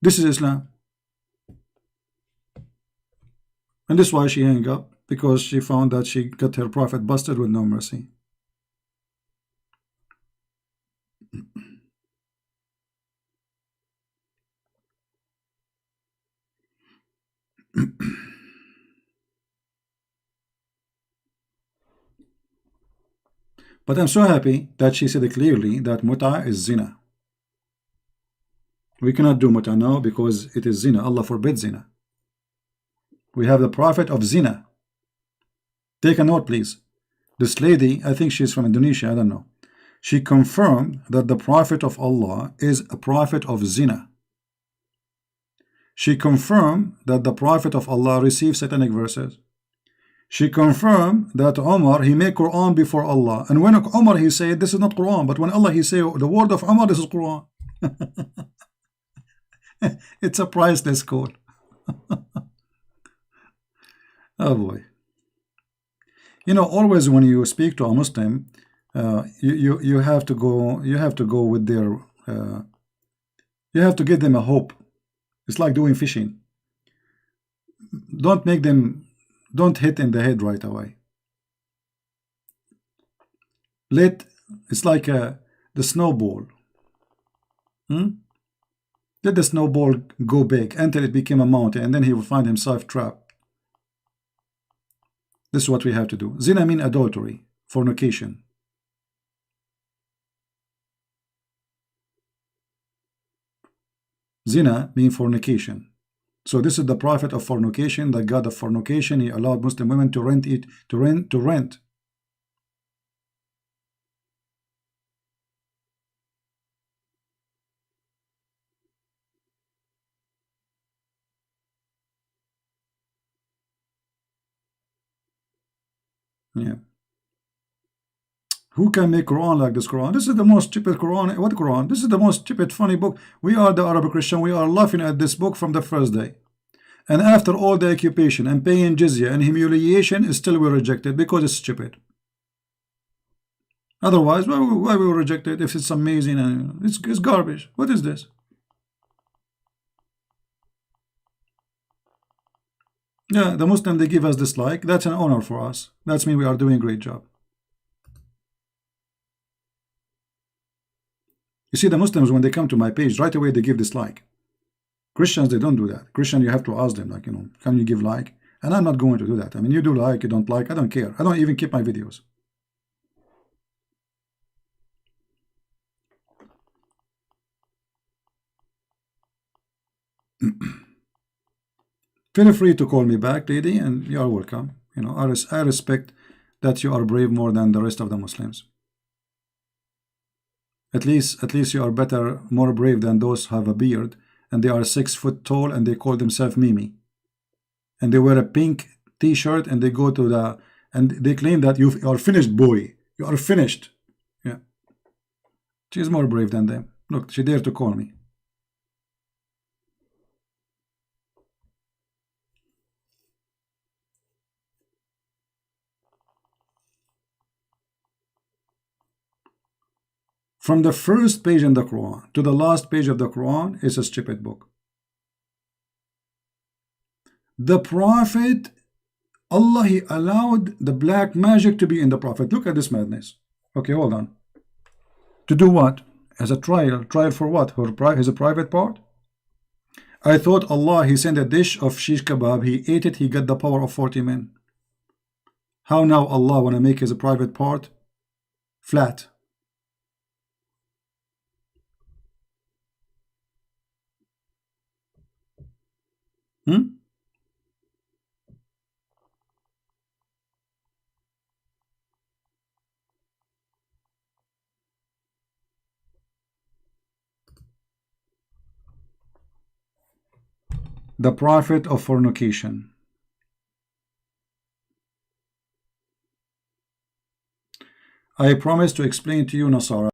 This is Islam. And this is why she hung up, because she found that she got her prophet busted with no mercy. But I'm so happy that she said it clearly that muta is zina. We cannot do muta now because it is zina. Allah forbids zina. We have the prophet of zina. Take a note, please. This lady, I think she's from Indonesia, I don't know. She confirmed that the prophet of Allah is a prophet of zina. She confirmed that the prophet of Allah received satanic verses. She confirmed that Umar, he made Quran before Allah. And when Umar, he said, this is not Quran. But when Allah, he said, the word of Umar, this is Quran. It's a priceless code. Oh boy. You know, always when you speak to a Muslim, you have to go with their, you have to give them a hope. It's like doing fishing. Don't hit in the head right away. It's like the snowball. Let the snowball go big until it became a mountain, and then he will find himself trapped. This is what we have to do. Zina means adultery, fornication. Zina means fornication. So this is the prophet of fornication, the god of fornication. He allowed Muslim women to rent. Yeah. Who can make Quran like this Quran? This is the most stupid Quran. What Quran? This is the most stupid, funny book. We are the Arabic Christian. We are laughing at this book from the first day. And after all the occupation and paying jizya and humiliation, still we reject it because it's stupid. Otherwise, why we will reject it if it's amazing and it's garbage? What is this? Yeah, the Muslim, they give us dislike. That's an honor for us. That's mean we are doing a great job. You see, the Muslims, when they come to my page, right away they give dislike. Christians, they don't do that. Christian, you have to ask them, like, can you give like? And I'm not going to do that. I mean, you do like, you don't like, I don't care. I don't even keep my videos. Feel free to call me back, lady, and you are welcome. I respect that you are brave more than the rest of the Muslims. At least you are better, more brave than those who have a beard and they are 6 foot tall and they call themselves Mimi. And they wear a pink t-shirt and they go to and they claim that you are finished, boy. You are finished. Yeah. She's more brave than them. Look, she dared to call me. From the first page in the Quran to the last page of the Quran is a stupid book. The Prophet, Allah, He allowed the black magic to be in the Prophet. Look at this madness. Okay, hold on. To do what? As a trial. Trial for what? His private part? I thought Allah, He sent a dish of shish kebab. He ate it. He got the power of 40 men. How now Allah want to make His private part flat? The prophet of fornication. I promise to explain to you, Nasara.